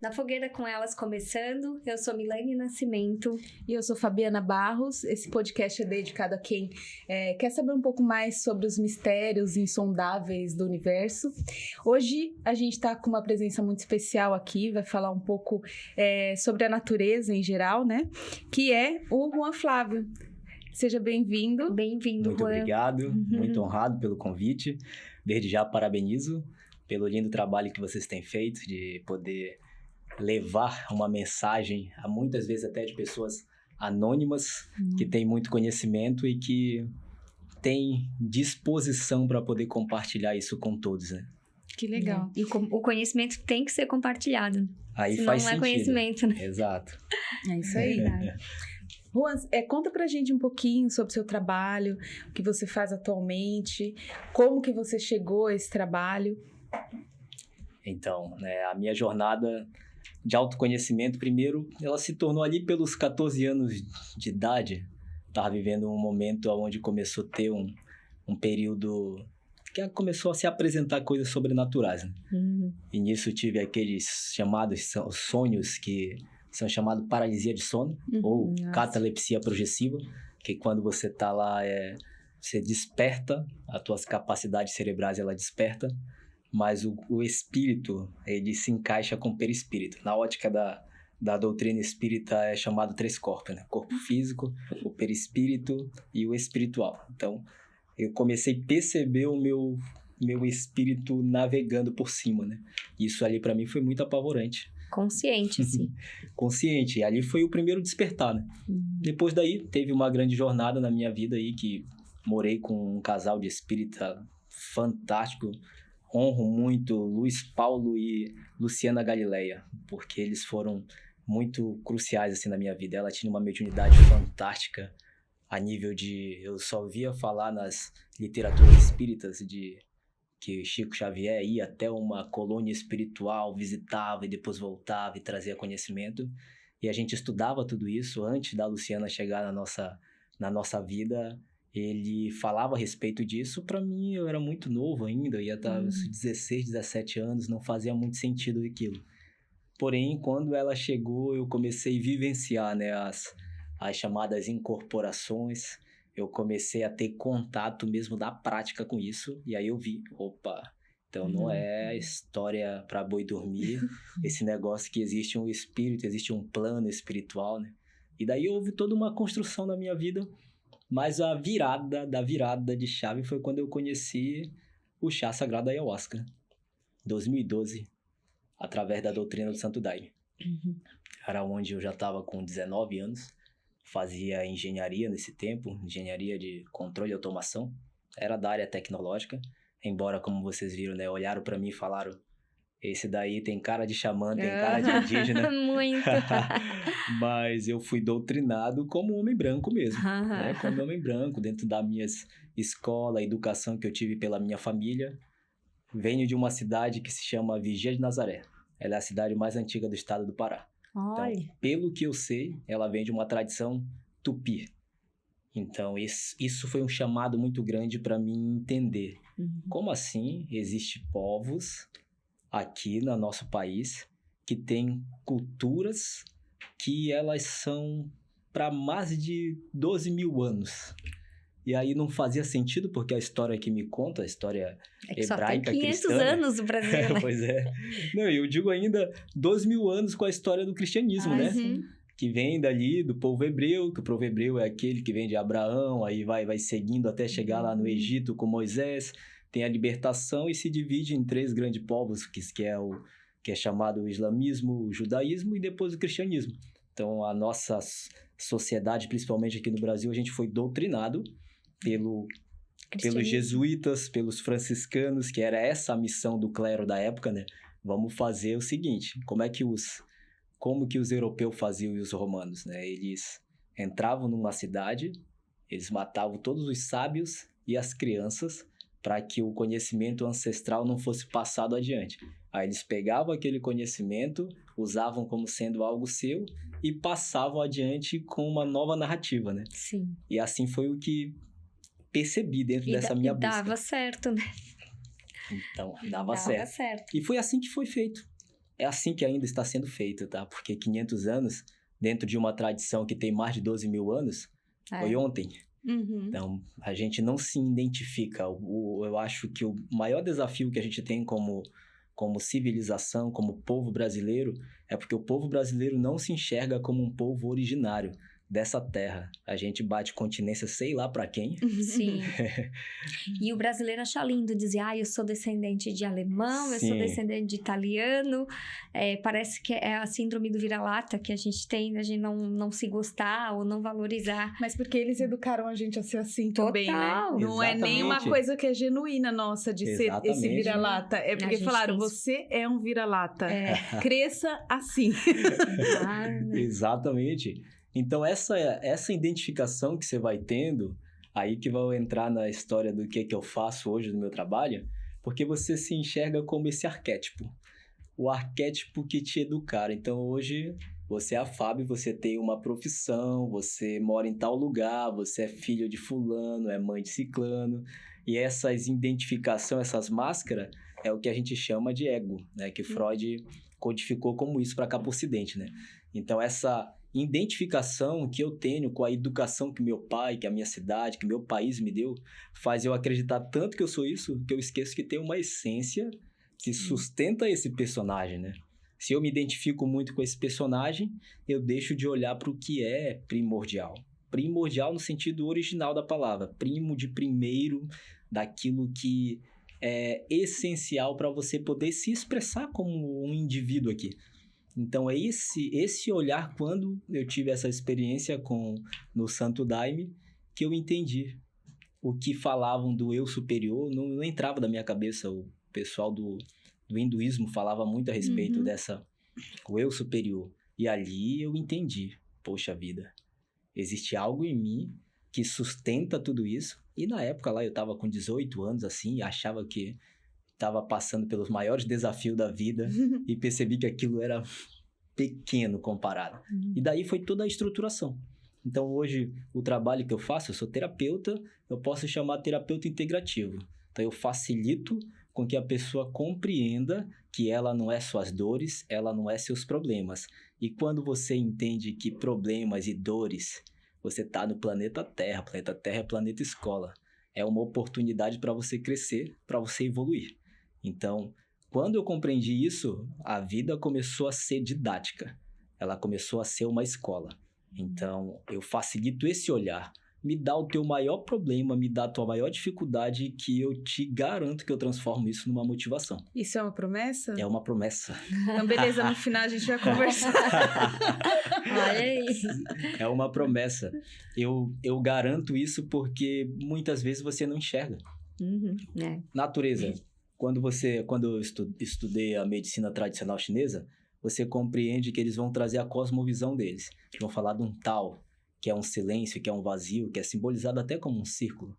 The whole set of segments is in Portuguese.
Na Fogueira com Elas começando, eu sou Milene Nascimento. E eu sou Fabiana Barros. Esse podcast é dedicado a quem quer saber um pouco mais sobre os mistérios insondáveis do universo. Hoje a gente está com uma presença muito especial aqui, vai falar um pouco sobre a natureza em geral, né? Que é o Juan Flávio. Seja bem-vindo. Bem-vindo, Muito Juan. obrigado, muito honrado pelo convite. Desde já parabenizo pelo lindo trabalho que vocês têm feito de poder levar uma mensagem a muitas vezes até de pessoas anônimas que têm muito conhecimento e que têm disposição para poder compartilhar isso com todos, né? Que legal. E o conhecimento tem que ser compartilhado. Aí senão faz não é sentido. conhecimento, né? Exato. É isso aí. Juan, conta pra gente um pouquinho sobre o seu trabalho, o que você faz atualmente, como que você chegou a esse trabalho. Então, a minha jornada de autoconhecimento, primeiro, ela se tornou ali pelos 14 anos de idade. Estava vivendo um momento onde começou a ter um período que começou a se apresentar coisas sobrenaturais, né? E nisso tive aqueles chamados sonhos que são chamados paralisia de sono ou catalepsia progressiva, que quando você está lá, você desperta, as tuas capacidades cerebrais, ela desperta, mas o espírito, ele se encaixa com o perispírito. Na ótica da doutrina espírita é chamado três corpos, né? Corpo físico, o perispírito e o espiritual. Então, eu comecei a perceber o meu espírito navegando por cima, né? Isso ali para mim foi muito apavorante. Consciente, sim. Consciente. E ali foi o primeiro despertar, né? Depois daí, teve uma grande jornada na minha vida aí, que morei com um casal de espírita fantástico. Honro muito Luiz Paulo e Luciana Galileia, porque eles foram muito cruciais assim na minha vida. Ela tinha uma mediunidade fantástica a nível de... Eu só via falar nas literaturas espíritas de que Chico Xavier ia até uma colônia espiritual, visitava e depois voltava e trazia conhecimento. E a gente estudava tudo isso antes da Luciana chegar na nossa vida. Ele falava a respeito disso. Para mim, eu era muito novo ainda, eu ia estar uns 16, 17 anos, não fazia muito sentido aquilo. Porém, quando ela chegou, eu comecei a vivenciar, né, as chamadas incorporações. Eu comecei a ter contato mesmo da prática com isso, e aí eu vi, opa, então não é história para boi dormir, esse negócio que existe um espírito, existe um plano espiritual, né? E daí houve toda uma construção na minha vida, mas a virada de chave foi quando eu conheci o chá sagrado Ayahuasca, 2012, através da doutrina do Santo Daime. Era onde eu já estava com 19 anos, fazia engenharia nesse tempo, engenharia de controle e automação, era da área tecnológica, embora, como vocês viram, né, olharam para mim e falaram, esse daí tem cara de xamã, tem cara de indígena. Muito. Mas eu fui doutrinado como homem branco mesmo, né, como homem branco, dentro da minha escola, educação que eu tive pela minha família. Venho de uma cidade que se chama Vigia de Nazaré, ela é a cidade mais antiga do estado do Pará. Olha. Então, pelo que eu sei, ela vem de uma tradição tupi. Então, isso foi um chamado muito grande para mim entender. Como assim existem povos aqui no nosso país que têm culturas que elas são para mais de 12 mil anos? E aí não fazia sentido, porque a história que me conta, a história hebraica, só tem 500 cristã... anos do Brasil, né? Pois é. Não, eu digo ainda 12 mil anos com a história do cristianismo, né? Sim. Que vem dali do povo hebreu, que o povo hebreu é aquele que vem de Abraão, aí vai seguindo até chegar lá no Egito com Moisés, tem a libertação e se divide em 3 grandes povos, que é chamado o islamismo, o judaísmo e depois o cristianismo. Então, a nossa sociedade, principalmente aqui no Brasil, a gente foi doutrinado pelos jesuítas, pelos franciscanos, que era essa a missão do clero da época, né? Vamos fazer o seguinte, como que os europeus faziam e os romanos, né? Eles entravam numa cidade, eles matavam todos os sábios e as crianças para que o conhecimento ancestral não fosse passado adiante. Aí eles pegavam aquele conhecimento, usavam como sendo algo seu e passavam adiante com uma nova narrativa, né? Sim. E assim foi o que percebi dentro dessa minha busca. Dava certo, né? Então, dava certo. E foi assim que foi feito. é assim que ainda está sendo feito, tá? Porque 500 anos, dentro de uma tradição que tem mais de 12 mil anos, foi ontem. Então, a gente não se identifica. Eu acho que o maior desafio que a gente tem como civilização, como povo brasileiro, é porque o povo brasileiro não se enxerga como um povo originário dessa terra. A gente bate continência sei lá pra quem. Sim. E o brasileiro acha lindo dizer, eu sou descendente de alemão, eu sou descendente de italiano. Parece que é a síndrome do vira-lata que a gente tem, a gente não se gostar ou não valorizar. Mas porque eles educaram a gente a ser assim também, né? Não Exatamente. é nenhuma coisa que é genuína nossa de ser esse vira-lata. É porque falaram, você é um vira-lata. Cresça assim. Exatamente. Então, essa identificação que você vai tendo, aí que vai entrar na história do que eu faço hoje no meu trabalho, porque você se enxerga como esse arquétipo. O arquétipo que te educaram. Então, hoje, você é a Fábio, você tem uma profissão, você mora em tal lugar, você é filho de fulano, é mãe de ciclano. E essas identificações, essas máscaras, é o que a gente chama de ego, né? Que Freud codificou como isso para cá pro Ocidente, né? Então, essa identificação que eu tenho com a educação que meu pai, que a minha cidade, que meu país me deu, faz eu acreditar tanto que eu sou isso, que eu esqueço que tem uma essência que sustenta esse personagem, né? Se eu me identifico muito com esse personagem, eu deixo de olhar para o que é primordial. Primordial no sentido original da palavra. Primo de primeiro, daquilo que é essencial para você poder se expressar como um indivíduo aqui. Então, é esse olhar, quando eu tive essa experiência no Santo Daime, que eu entendi o que falavam do eu superior, não entrava da minha cabeça. O pessoal do hinduísmo falava muito a respeito o eu superior. E ali eu entendi, poxa vida, existe algo em mim que sustenta tudo isso. E na época lá eu estava com 18 anos, assim, e achava que estava passando pelos maiores desafios da vida e percebi que aquilo era pequeno comparado. E daí foi toda a estruturação. Então, hoje, o trabalho que eu faço, eu sou terapeuta, eu posso chamar terapeuta integrativo. Então, eu facilito com que a pessoa compreenda que ela não é suas dores, ela não é seus problemas. E quando você entende que problemas e dores, você está no planeta Terra. Planeta Terra é planeta escola. É uma oportunidade para você crescer, para você evoluir. Então, quando eu compreendi isso, a vida começou a ser didática. Ela começou a ser uma escola. Então, eu facilito esse olhar. Me dá o teu maior problema, me dá a tua maior dificuldade, que eu te garanto que eu transformo isso numa motivação. Isso é uma promessa? É uma promessa. Então, beleza, no final a gente vai conversar. Olha aí. É uma promessa. Eu garanto isso porque muitas vezes você não enxerga. Natureza. Quando eu estudei a medicina tradicional chinesa, você compreende que eles vão trazer a cosmovisão deles. Eles vão falar de um Tao, que é um silêncio, que é um vazio, que é simbolizado até como um círculo.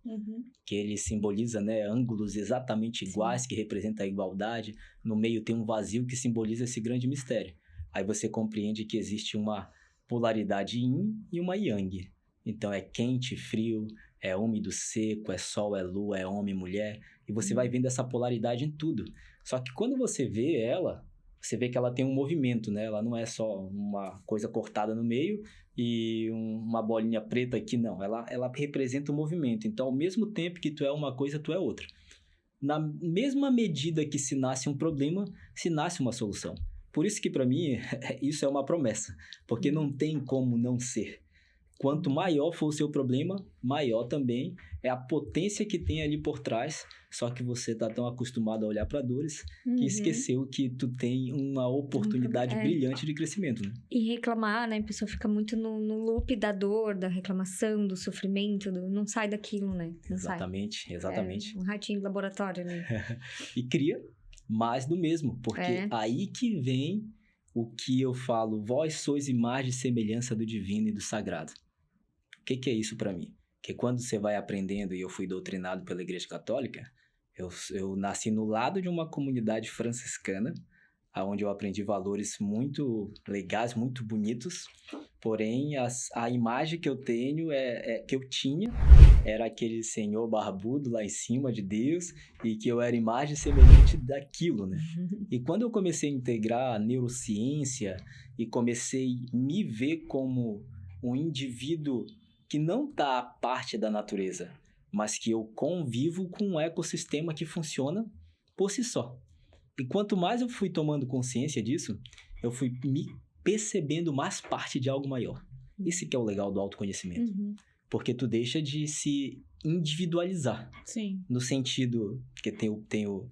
Que ele simboliza, né, ângulos exatamente iguais, que representam a igualdade. No meio tem um vazio que simboliza esse grande mistério. Aí você compreende que existe uma polaridade yin e uma yang. Então é quente, frio, é úmido, seco, é sol, é lua, é homem, mulher. E você vai vendo essa polaridade em tudo. Só que quando você vê ela, você vê que ela tem um movimento, né? Ela não é só uma coisa cortada no meio e uma bolinha preta aqui, não. Ela representa um movimento. Então, ao mesmo tempo que tu é uma coisa, tu é outra. Na mesma medida que se nasce um problema, se nasce uma solução. Por isso que, para mim, isso é uma promessa. Porque não tem como não ser. Quanto maior for o seu problema, maior também é a potência que tem ali por trás. Só que você está tão acostumado a olhar para dores que esqueceu que tu tem uma oportunidade brilhante de crescimento, né? E reclamar, né? A pessoa fica muito no loop da dor, da reclamação, do sofrimento, não sai daquilo, né? Não exatamente. É um ratinho de laboratório, né? E cria mais do mesmo, porque aí que vem o que eu falo: vós sois imagem e semelhança do divino e do sagrado. O que é isso para mim? Que quando você vai aprendendo, e eu fui doutrinado pela Igreja Católica, eu nasci no lado de uma comunidade franciscana, onde eu aprendi valores muito legais, muito bonitos. Porém, a imagem que eu tenho, que eu tinha, era aquele senhor barbudo lá em cima de Deus, e que eu era imagem semelhante daquilo, né? E quando eu comecei a integrar a neurociência e comecei a me ver como um indivíduo que não está à parte da natureza, mas que eu convivo com um ecossistema que funciona por si só. E quanto mais eu fui tomando consciência disso, eu fui me percebendo mais parte de algo maior. Esse que é o legal do autoconhecimento. Porque tu deixa de se individualizar. Sim. No sentido que tem o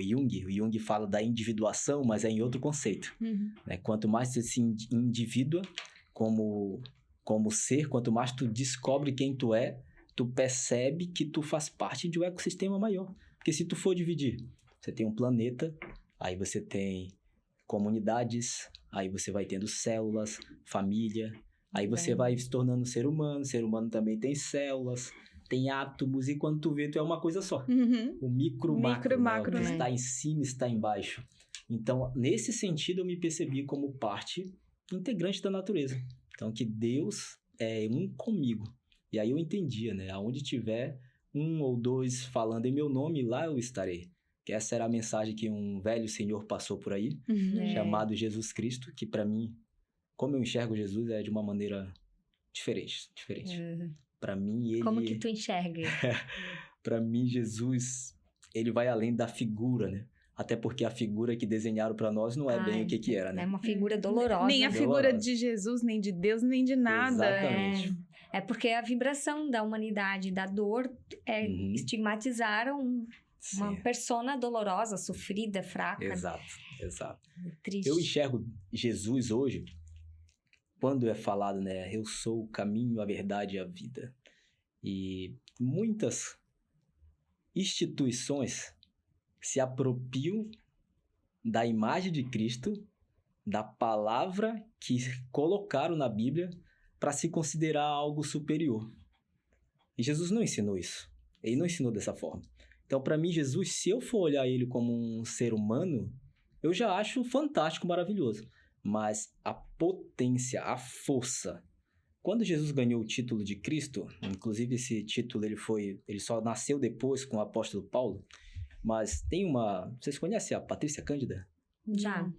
Jung. O Jung fala da individuação, mas é em outro conceito. Né? Quanto mais tu se individua como ser, quanto mais tu descobre quem tu é, tu percebe que tu faz parte de um ecossistema maior. Porque se tu for dividir, você tem um planeta, aí você tem comunidades, aí você vai tendo células, família, aí você vai se tornando ser humano também tem células, tem átomos, e quando tu vê, tu é uma coisa só. O micro, macro, né? Está em cima, está embaixo. Então, nesse sentido, eu me percebi como parte integrante da natureza. Então, que Deus é um comigo. E aí eu entendia, né? Aonde tiver um ou dois falando em meu nome, lá eu estarei. Que essa era a mensagem que um velho senhor passou por aí, chamado Jesus Cristo, que para mim, como eu enxergo Jesus, é de uma maneira diferente. Para mim, ele... Como que tu enxerga? Para mim, Jesus, ele vai além da figura, né? Até porque a figura que desenharam para nós não é bem o que era, né? É uma figura dolorosa. Nem a figura de Jesus, nem de Deus, nem de nada. Exatamente. É porque a vibração da humanidade, da dor, estigmatizaram uma persona dolorosa, sofrida, fraca. Exato. Triste. Eu enxergo Jesus hoje, quando é falado, né? Eu sou o caminho, a verdade e a vida. E muitas instituições se apropriam da imagem de Cristo, da palavra que colocaram na Bíblia para se considerar algo superior. E Jesus não ensinou isso. Ele não ensinou dessa forma. Então, para mim, Jesus, se eu for olhar ele como um ser humano, eu já acho fantástico, maravilhoso. Mas a potência, a força... Quando Jesus ganhou o título de Cristo, inclusive esse título ele só nasceu depois com o apóstolo Paulo, mas tem uma... Vocês conhecem a Patrícia Cândida? Já.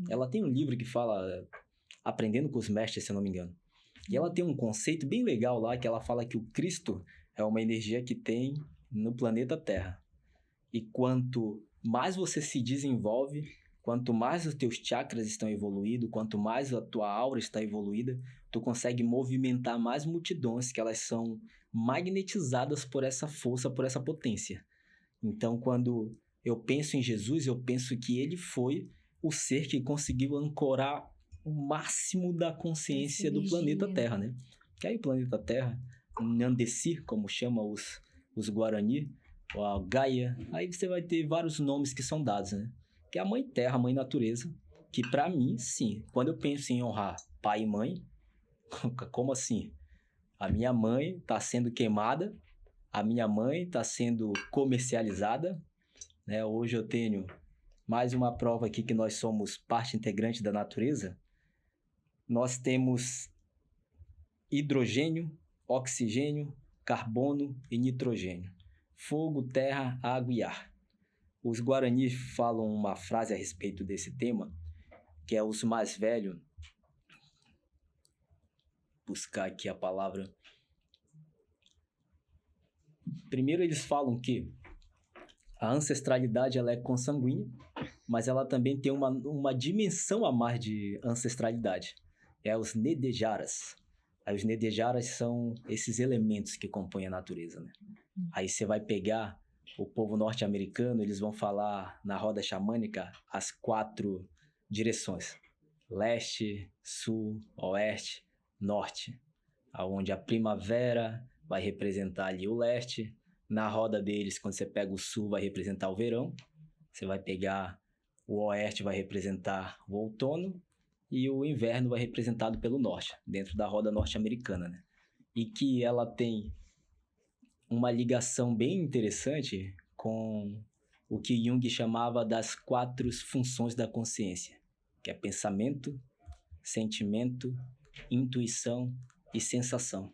Ela tem um livro que fala Aprendendo com os Mestres, se eu não me engano. E ela tem um conceito bem legal lá, que ela fala que o Cristo é uma energia que tem no planeta Terra. E quanto mais você se desenvolve, quanto mais os teus chakras estão evoluídos, quanto mais a tua aura está evoluída, tu consegue movimentar mais multidões, que elas são magnetizadas por essa força, por essa potência. Então, quando eu penso em Jesus, eu penso que ele foi o ser que conseguiu ancorar o máximo da consciência do planeta Terra, né? Que aí o planeta Terra, Nandesi, como chama os Guarani, ou a Gaia, aí você vai ter vários nomes que são dados, né? Que é a Mãe Terra, a Mãe Natureza, que para mim, sim, quando eu penso em honrar pai e mãe, como assim? A minha mãe está sendo queimada, a minha mãe está sendo comercializada, né? Hoje eu tenho mais uma prova aqui que nós somos parte integrante da natureza. Nós temos hidrogênio, oxigênio, carbono e nitrogênio. Fogo, terra, água e ar. Os Guarani falam uma frase a respeito desse tema, que é os mais velhos. Buscar aqui a palavra. Primeiro eles falam que a ancestralidade ela é consanguínea, mas ela também tem uma dimensão a mais de ancestralidade. É os Nedejaras. Aí os Nedejaras são esses elementos que compõem a natureza, né? Aí você vai pegar o povo norte-americano, eles vão falar na roda xamânica as 4 direções. Leste, sul, oeste, norte. Onde a primavera vai representar ali o leste. Na roda deles, quando você pega o sul, vai representar o verão. Você vai pegar o oeste, vai representar o outono. E o inverno vai representado pelo norte, dentro da roda norte-americana, né? E que ela tem uma ligação bem interessante com o que Jung chamava das 4 funções da consciência, que é pensamento, sentimento, intuição e sensação.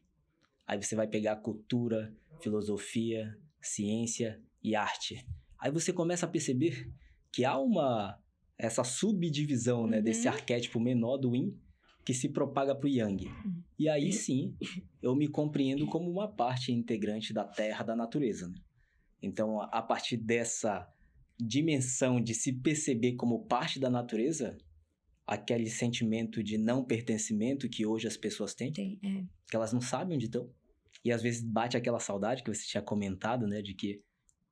Aí você vai pegar cultura, filosofia, ciência e arte. Aí você começa a perceber que há essa subdivisão, né, desse arquétipo menor do Yin que se propaga para o Yang. E aí sim, eu me compreendo como uma parte integrante da Terra, da natureza, né? Então, a partir dessa dimensão de se perceber como parte da natureza, aquele sentimento de não pertencimento que hoje as pessoas têm, que elas não sabem onde estão. E às vezes bate aquela saudade que você tinha comentado, né? De que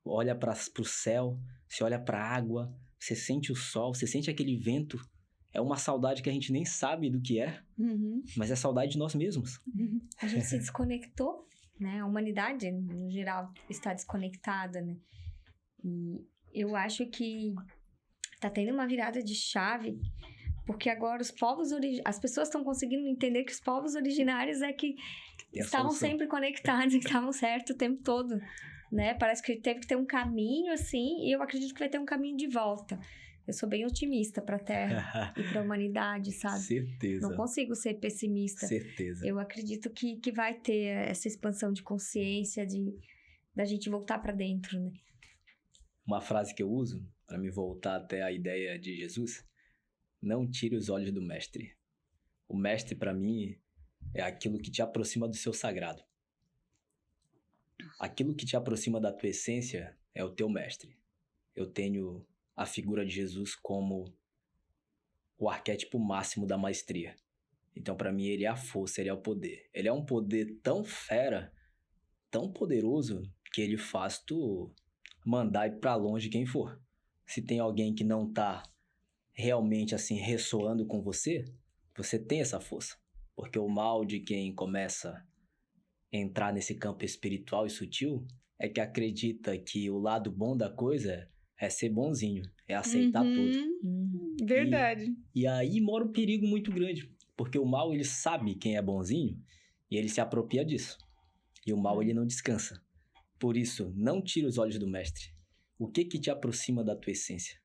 olha para o céu, você olha para a água, você sente o sol, você sente aquele vento. É uma saudade que a gente nem sabe do que é, mas é saudade de nós mesmos. A gente se desconectou, né? A humanidade, no geral, está desconectada, né? E eu acho que tá tendo uma virada de chave, porque agora as pessoas estão conseguindo entender que os povos originários é que estavam sempre conectados, que estavam certos o tempo todo, né? Parece que teve que ter um caminho, assim, e eu acredito que vai ter um caminho de volta. Eu sou bem otimista para a Terra e para a humanidade, sabe? Certeza. Não consigo ser pessimista. Certeza. Eu acredito que vai ter essa expansão de consciência, da gente voltar para dentro, né? Uma frase que eu uso para me voltar até a ideia de Jesus: não tire os olhos do mestre. O mestre, para mim, é aquilo que te aproxima do seu sagrado. Aquilo que te aproxima da tua essência é o teu mestre. Eu tenho a figura de Jesus como o arquétipo máximo da maestria. Então, para mim, ele é a força, ele é o poder. Ele é um poder tão fera, tão poderoso, que ele faz tu mandar ir para longe quem for. Se tem alguém que não tá realmente assim ressoando com você, você tem essa força. Porque o mal de quem começa a entrar nesse campo espiritual e sutil é que acredita que o lado bom da coisa é ser bonzinho, é aceitar tudo. Verdade. E aí mora um perigo muito grande, porque o mal, ele sabe quem é bonzinho e ele se apropria disso. E o mal, ele não descansa. Por isso, não tire os olhos do mestre. O que te aproxima da tua essência?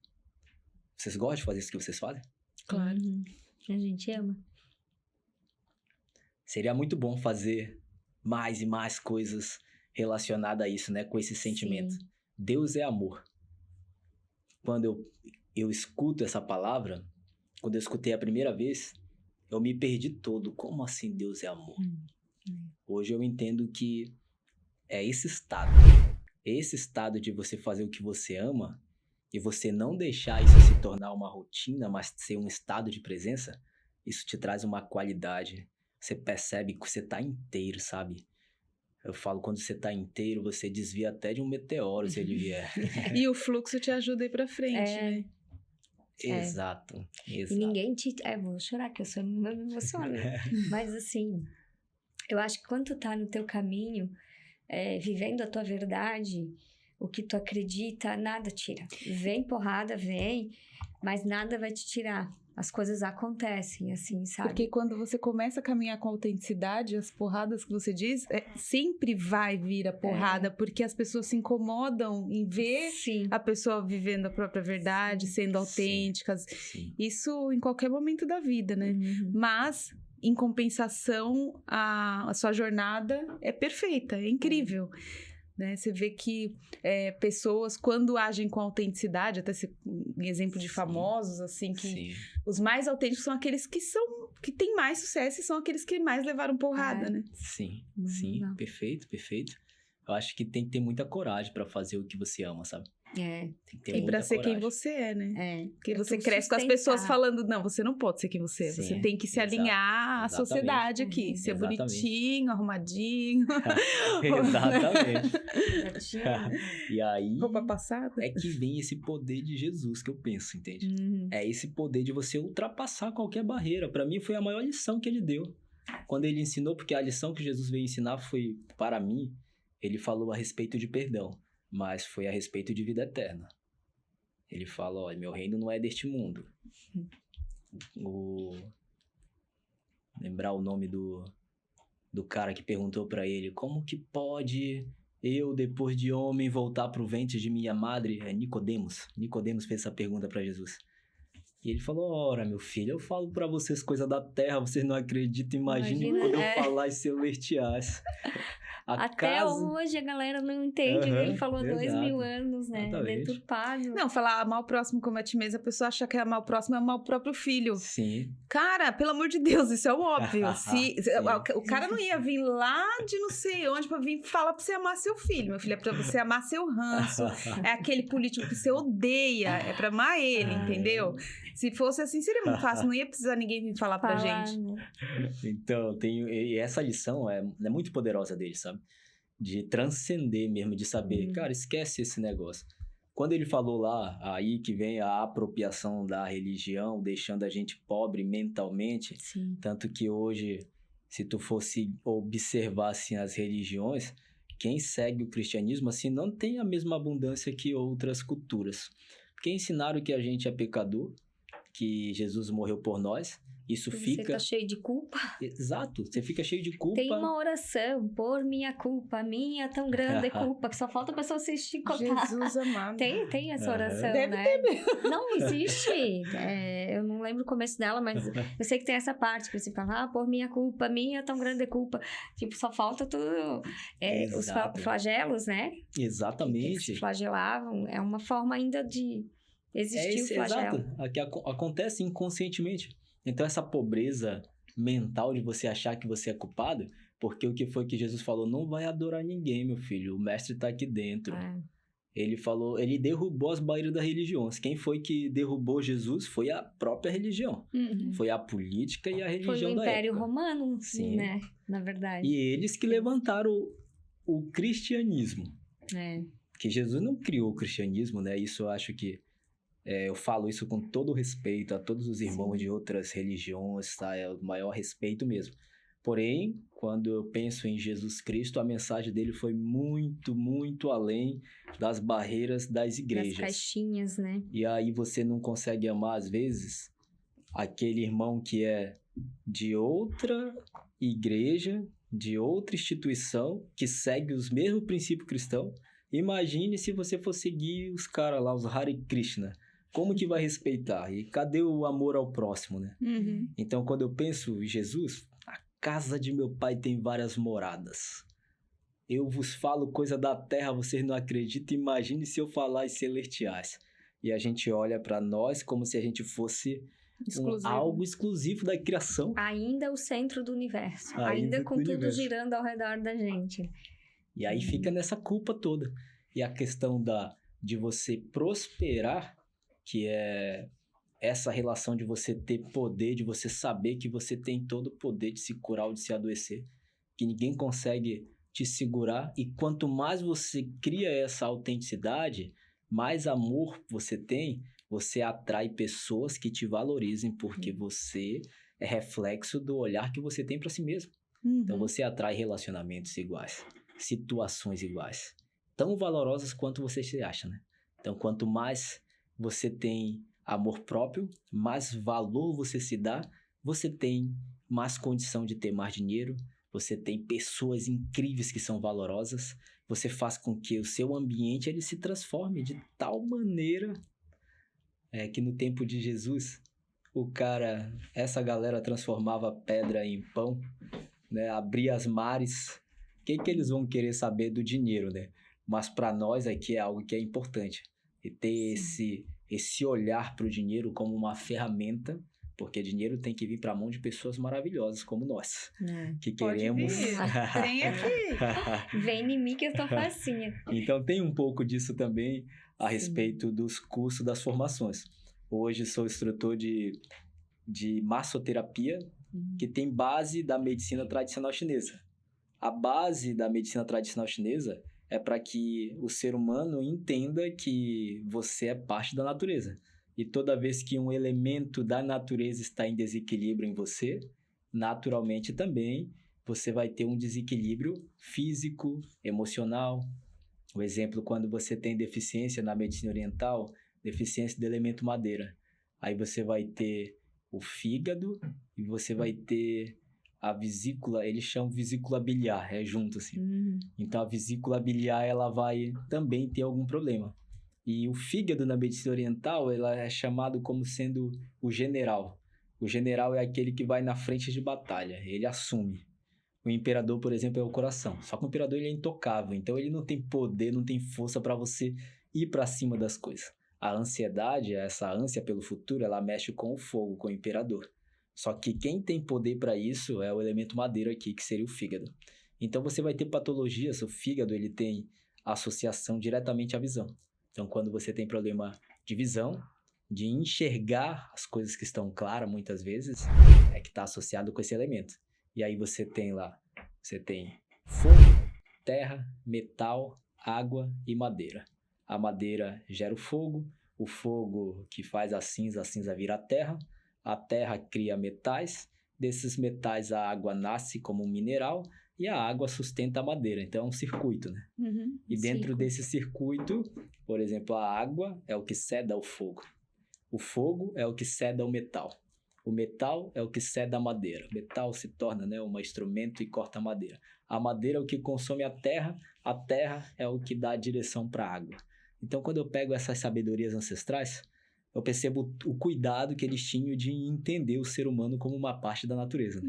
Vocês gostam de fazer isso que vocês fazem? Claro. A gente ama. Seria muito bom fazer mais e mais coisas relacionadas a isso, né? Com esse sentimento. Sim. Deus é amor. Quando eu escuto essa palavra, quando eu escutei a primeira vez, eu me perdi todo. Como assim Deus é amor? Hoje eu entendo que é esse estado de você fazer o que você ama e você não deixar isso se tornar uma rotina, mas ser um estado de presença, isso te traz uma qualidade. Você percebe que você tá inteiro, sabe? Eu falo, quando você tá inteiro, você desvia até de um meteoro, se ele vier. E o fluxo te ajuda a ir pra frente, né? Exato. E ninguém te... vou chorar que eu me emociono. Mas assim, eu acho que quando tu tá no teu caminho, vivendo a tua verdade, o que tu acredita, nada tira. Vem porrada, vem, mas nada vai te tirar. As coisas acontecem, assim, sabe? Porque quando você começa a caminhar com autenticidade, as porradas que você diz, sempre vai vir a porrada, porque as pessoas se incomodam em ver a pessoa vivendo a própria verdade, sendo autênticas. Sim. Isso em qualquer momento da vida, né? Mas, em compensação, a sua jornada é perfeita, é incrível. Né? Você vê que pessoas, quando agem com autenticidade, até um exemplo de famosos, assim, que os mais autênticos são aqueles que têm mais sucesso e são aqueles que mais levaram porrada, né? Sim, perfeito. Eu acho que tem que ter muita coragem pra fazer o que você ama, sabe? Tem que ter muita pra ser coragem. Quem você é, né? Porque você cresce com as pessoas falando, não, você não pode ser quem você é. Você tem que se alinhar à sociedade aqui. Ser bonitinho, arrumadinho. Exatamente. E aí... roupa passada. É que vem esse poder de Jesus que eu penso, entende? É esse poder de você ultrapassar qualquer barreira. Pra mim, foi a maior lição que ele deu. Quando ele ensinou, porque a lição que Jesus veio ensinar foi, para mim, ele falou a respeito de perdão. Mas foi a respeito de vida eterna. Ele fala, olha, meu reino não é deste mundo. Lembrar o nome do cara que perguntou pra ele, como que pode eu, depois de homem, voltar para o ventre de minha madre? É Nicodemos. Nicodemos fez essa pergunta para Jesus. E ele falou, ora, meu filho, eu falo para vocês coisas da terra, vocês não acreditam, imagina quando eu falar em celestiais. Até hoje a galera não entende. Ele falou 2000 anos, né? Exatamente. Deturpado. Não, falar amar o próximo como a ti mesmo, a pessoa acha que amar o próximo é amar o próprio filho. Sim. Cara, pelo amor de Deus, isso é o óbvio. O cara não ia vir lá de não sei onde pra vir falar pra você amar seu filho. Meu filho, é pra você amar seu ranço. É aquele político que você odeia. É pra amar ele, entendeu? Se fosse assim, seria muito fácil. Não ia precisar ninguém vir falar pra gente. Então, e essa lição é muito poderosa dele, sabe? De transcender mesmo, de saber, cara, esquece esse negócio. Quando ele falou lá, aí que vem a apropriação da religião, deixando a gente pobre mentalmente, Sim. Tanto que hoje, se tu fosse observar assim, as religiões, quem segue o cristianismo assim, não tem a mesma abundância que outras culturas. Porque ensinaram que a gente é pecador, que Jesus morreu por nós, isso fica... Você tá cheio de culpa. Exato, você fica cheio de culpa. Tem uma oração, por minha culpa, minha tão grande culpa, que só falta a pessoa se chicotar. Jesus amado. Tem essa oração, Deve né? ter mesmo. Não existe. Eu não lembro o começo dela, mas eu sei que tem essa parte que você fala, por minha culpa, minha tão grande culpa. Tipo, só falta tudo... os flagelos, né? Exatamente. Que se flagelavam. É uma forma ainda de existir o flagelo. Exato. Que acontece inconscientemente. Então, essa pobreza mental de você achar que você é culpado, porque o que foi que Jesus falou? Não vai adorar ninguém, meu filho. O mestre está aqui dentro. Ele falou, ele derrubou as barreiras das religiões. Quem foi que derrubou Jesus foi a própria religião. Foi a política e a religião da época. Foi o Império Romano, sim, né? Na verdade. E eles que levantaram o cristianismo. Que Jesus não criou o cristianismo, né? Isso eu acho que eu falo isso com todo respeito a todos os irmãos de outras religiões, tá? É o maior respeito mesmo. Porém, quando eu penso em Jesus Cristo, a mensagem dele foi muito, muito além das barreiras das igrejas. Das caixinhas, né? E aí você não consegue amar, às vezes, aquele irmão que é de outra igreja, de outra instituição, que segue os mesmos princípios cristãos. Imagine se você for seguir os caras lá, os Hare Krishna. Como que vai respeitar? E cadê o amor ao próximo, né? Então, quando eu penso em Jesus, a casa de meu pai tem várias moradas. Eu vos falo coisa da terra, vocês não acreditam. Imagine se eu falar em celestiais. E a gente olha para nós como se a gente fosse algo exclusivo da criação. Ainda o centro do universo. Ainda com tudo girando ao redor da gente. E aí fica nessa culpa toda. E a questão de você prosperar, que é essa relação de você ter poder, de você saber que você tem todo o poder de se curar ou de se adoecer, que ninguém consegue te segurar, e quanto mais você cria essa autenticidade, mais amor você tem, você atrai pessoas que te valorizem, porque você é reflexo do olhar que você tem para si mesmo. Então você atrai relacionamentos iguais, situações iguais, tão valorosas quanto você se acha, né? Então, quanto mais você tem amor próprio, mais valor você se dá, você tem mais condição de ter mais dinheiro, você tem pessoas incríveis que são valorosas, você faz com que o seu ambiente ele se transforme de tal maneira que no tempo de Jesus, essa galera transformava pedra em pão, né? Abria as mares. O que eles vão querer saber do dinheiro, né? Mas para nós aqui é algo que é importante. E ter esse olhar para o dinheiro como uma ferramenta, porque dinheiro tem que vir para a mão de pessoas maravilhosas como nós, que queremos... Vem aqui! Vem em mim que eu tô facinha. Então tem um pouco disso também a respeito dos cursos, das formações. Hoje sou instrutor de massoterapia, que tem base da medicina tradicional chinesa. A base da medicina tradicional chinesa é para que o ser humano entenda que você é parte da natureza. E toda vez que um elemento da natureza está em desequilíbrio em você, naturalmente também você vai ter um desequilíbrio físico, emocional. O exemplo, quando você tem deficiência na medicina oriental, deficiência do elemento madeira. Aí você vai ter o fígado e você vai ter a vesícula, eles chamam vesícula biliar, é junto assim. Então a vesícula biliar, ela vai também ter algum problema. E o fígado na medicina oriental, ela é chamado como sendo o general. O general é aquele que vai na frente de batalha, ele assume. O imperador, por exemplo, é o coração. Só que o imperador ele é intocável, então ele não tem poder, não tem força para você ir para cima das coisas. A ansiedade, essa ânsia pelo futuro, ela mexe com o fogo, com o imperador. Só que quem tem poder para isso é o elemento madeira aqui, que seria o fígado. Então você vai ter patologias, o fígado ele tem associação diretamente à visão. Então quando você tem problema de visão, de enxergar as coisas que estão claras muitas vezes, é que está associado com esse elemento. E aí você tem fogo, terra, metal, água e madeira. A madeira gera o fogo que faz a cinza vira a terra cria metais, desses metais a água nasce como um mineral e a água sustenta a madeira, então é um circuito, né? E dentro desse circuito, por exemplo, a água é o que ceda ao fogo. O fogo é o que ceda ao metal. O metal é o que ceda a madeira. O metal se torna, né, um instrumento e corta a madeira. A madeira é o que consome a terra é o que dá a direção para a água. Então, quando eu pego essas sabedorias ancestrais, eu percebo o cuidado que eles tinham de entender o ser humano como uma parte da natureza.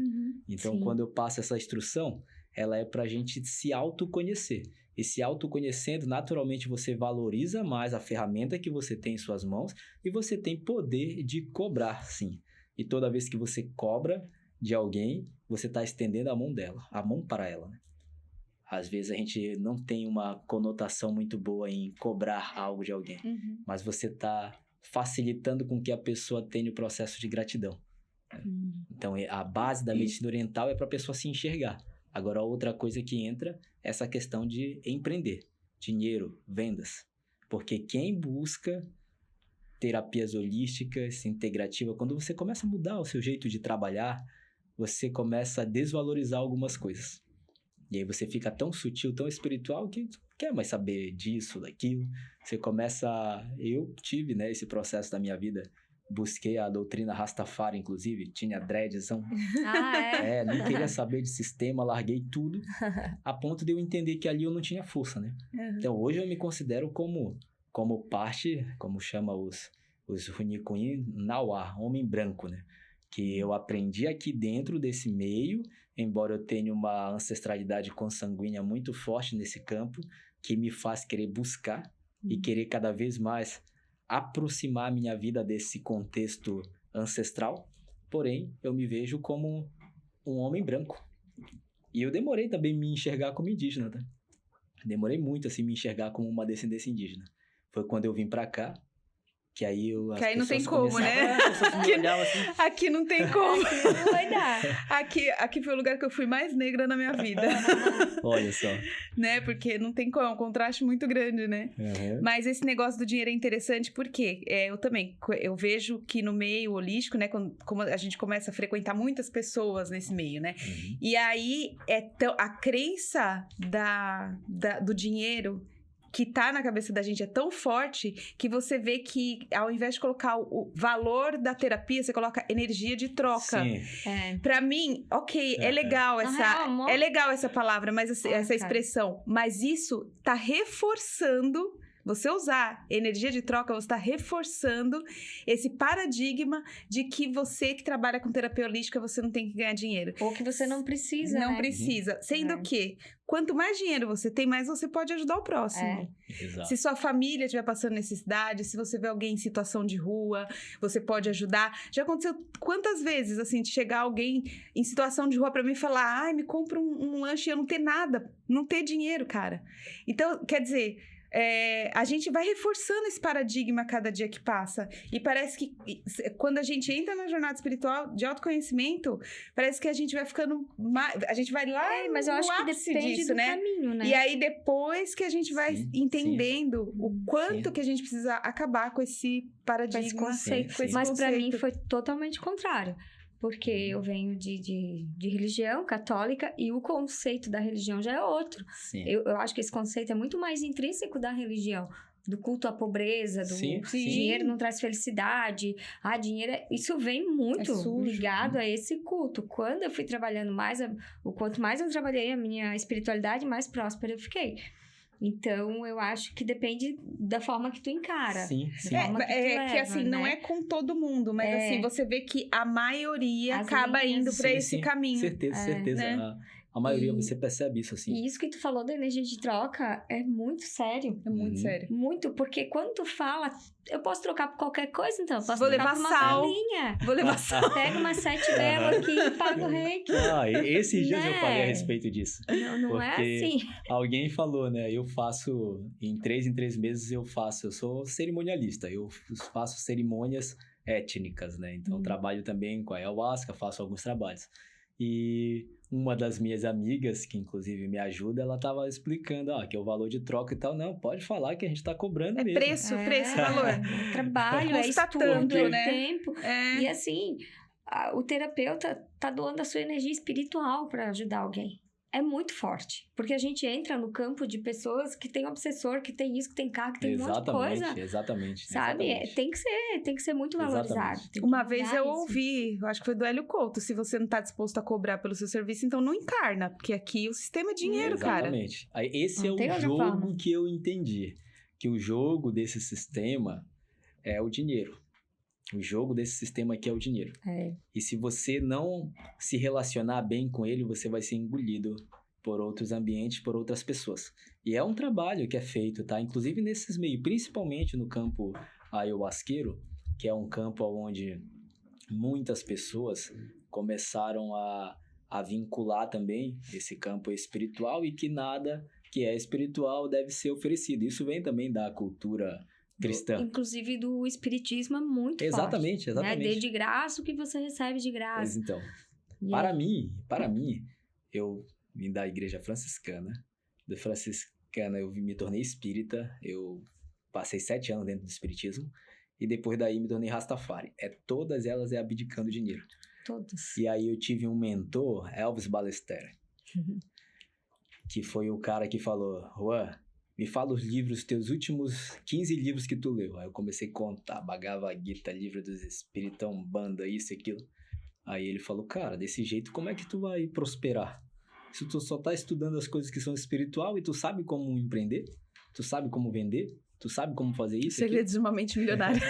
Então, quando eu passo essa instrução, ela é para a gente se autoconhecer. E se autoconhecendo, naturalmente você valoriza mais a ferramenta que você tem em suas mãos e você tem poder de cobrar, sim. E toda vez que você cobra de alguém, você está estendendo a mão para ela, né? Às vezes a gente não tem uma conotação muito boa em cobrar algo de alguém, mas você está facilitando com que a pessoa tenha o processo de gratidão. Né? Então, a base da medicina oriental é para a pessoa se enxergar. Agora, outra coisa que entra é essa questão de empreender. Dinheiro, vendas. Porque quem busca terapias holísticas, integrativas, quando você começa a mudar o seu jeito de trabalhar, você começa a desvalorizar algumas coisas. E aí você fica tão sutil, tão espiritual, que não quer mais saber disso, daquilo. Você começa... Eu tive, né, esse processo da minha vida. Busquei a doutrina Rastafari, inclusive. Tinha dreadzão. Não queria saber de sistema, larguei tudo. A ponto de eu entender que ali eu não tinha força, né? Então, hoje eu me considero como parte, como chama os Runikuin, Nawa, homem branco, né? Que eu aprendi aqui dentro desse meio, embora eu tenha uma ancestralidade consanguínea muito forte nesse campo, que me faz querer buscar e querer cada vez mais aproximar a minha vida desse contexto ancestral. Porém, eu me vejo como um homem branco. E eu demorei também me enxergar como indígena, tá? Demorei muito, assim, me enxergar como uma descendência indígena. Foi quando eu vim pra cá, que aí eu... Que aí não tem como, né? Assim. Aqui não tem como. Aqui não vai dar. Aqui foi o lugar que eu fui mais negra na minha vida. Olha só. Né? Porque não tem como, é um contraste muito grande, né? Mas esse negócio do dinheiro é interessante porque eu vejo que no meio holístico, né? Como a gente começa a frequentar muitas pessoas nesse meio, né? E aí, a crença do dinheiro que tá na cabeça da gente é tão forte que você vê que ao invés de colocar o valor da terapia, você coloca energia de troca. Sim. Pra mim, é legal é legal essa palavra, mas essa expressão, mas isso tá reforçando. Você usar energia de troca, você está reforçando esse paradigma de que você que trabalha com terapia holística, você não tem que ganhar dinheiro. Ou que você não precisa, Não precisa. Sendo que, quanto mais dinheiro você tem, mais você pode ajudar o próximo. Exato. Se sua família estiver passando necessidade, se você vê alguém em situação de rua, você pode ajudar. Já aconteceu quantas vezes, assim, de chegar alguém em situação de rua pra mim e falar, me compra um lanche e eu não ter nada, não ter dinheiro, cara. Então, quer dizer... a gente vai reforçando esse paradigma a cada dia que passa. E parece que quando a gente entra na jornada espiritual de autoconhecimento, parece que a gente vai ficando a gente vai lá mas eu acho que depende disso, do né? caminho, né? E aí depois que a gente vai entendendo o quanto que a gente precisa acabar com esse paradigma, com esse conceito. Mas pra mim foi totalmente contrário. Porque eu venho de religião católica e o conceito da religião já é outro. Eu acho que esse conceito é muito mais intrínseco da religião. do culto à pobreza, do Sim. dinheiro não traz felicidade. Dinheiro... Isso vem muito ligado a esse culto. Quando eu fui trabalhando mais, o quanto mais eu trabalhei a minha espiritualidade, mais próspera eu fiquei. Então, eu acho que depende da forma que tu encara. Sim. Que assim, não é com todo mundo, mas assim, você vê que a maioria acaba indo para esse caminho. Certeza. Né? A maioria você percebe isso, assim. E isso que tu falou da energia de troca é muito sério. É muito sério. Muito, porque quando tu fala, eu posso trocar por qualquer coisa, então. Eu posso Vou trocar levar por uma sal. galinha. Vou levar sal. Pega uma 7 velas aqui e paga o reiki. Esses dias eu falei a respeito disso. Não é assim. Alguém falou, né? Eu faço, em 3 meses eu sou cerimonialista. Eu faço cerimônias étnicas, né? Então, trabalho também com a ayahuasca, faço alguns trabalhos. E uma das minhas amigas, que inclusive me ajuda, ela tava explicando, que é o valor de troca e tal. Não, pode falar que a gente tá cobrando mesmo. Preço, valor. Trabalho, custa estudo, tanto, né? tempo. E assim, o terapeuta tá doando a sua energia espiritual para ajudar alguém. É muito forte. Porque a gente entra no campo de pessoas que tem obsessor, que tem isso, que tem carro, que tem um monte de coisa. Exatamente. Sabe? Tem que ser muito valorizado. Uma vez eu ouvi, eu acho que foi do Hélio Couto, se você não tá disposto a cobrar pelo seu serviço, então não encarna. Porque aqui o sistema é dinheiro, cara. Exatamente. Esse é o jogo que eu entendi. Que o jogo desse sistema é o dinheiro. O jogo desse sistema aqui é o dinheiro. E se você não se relacionar bem com ele, você vai ser engolido por outros ambientes, por outras pessoas. E é um trabalho que é feito, tá? Inclusive nesses meios, principalmente no campo ayahuasqueiro, que é um campo onde muitas pessoas começaram a vincular também esse campo espiritual e que nada que é espiritual deve ser oferecido. Isso vem também da cultura cristã. Inclusive do espiritismo é muito exatamente, forte. Exatamente. Dê de graça o que você recebe de graça. Pois então. Para mim, eu vim da igreja franciscana. Da franciscana eu me tornei espírita. Eu passei 7 anos dentro do espiritismo. E depois daí me tornei Rastafari. Todas elas abdicando dinheiro. Todas. E aí eu tive um mentor, Elvis Ballester. Que foi o cara que falou, Juan, me fala os livros, teus últimos 15 livros que tu leu. Aí eu comecei a contar, Bhagavad Gita, Livro dos Espíritos, Umbanda, isso e aquilo. Aí ele falou, cara, desse jeito como é que tu vai prosperar? Se tu só tá estudando as coisas que são espiritual e tu sabe como empreender, tu sabe como vender, tu sabe como fazer isso. Segredos de uma mente milionária.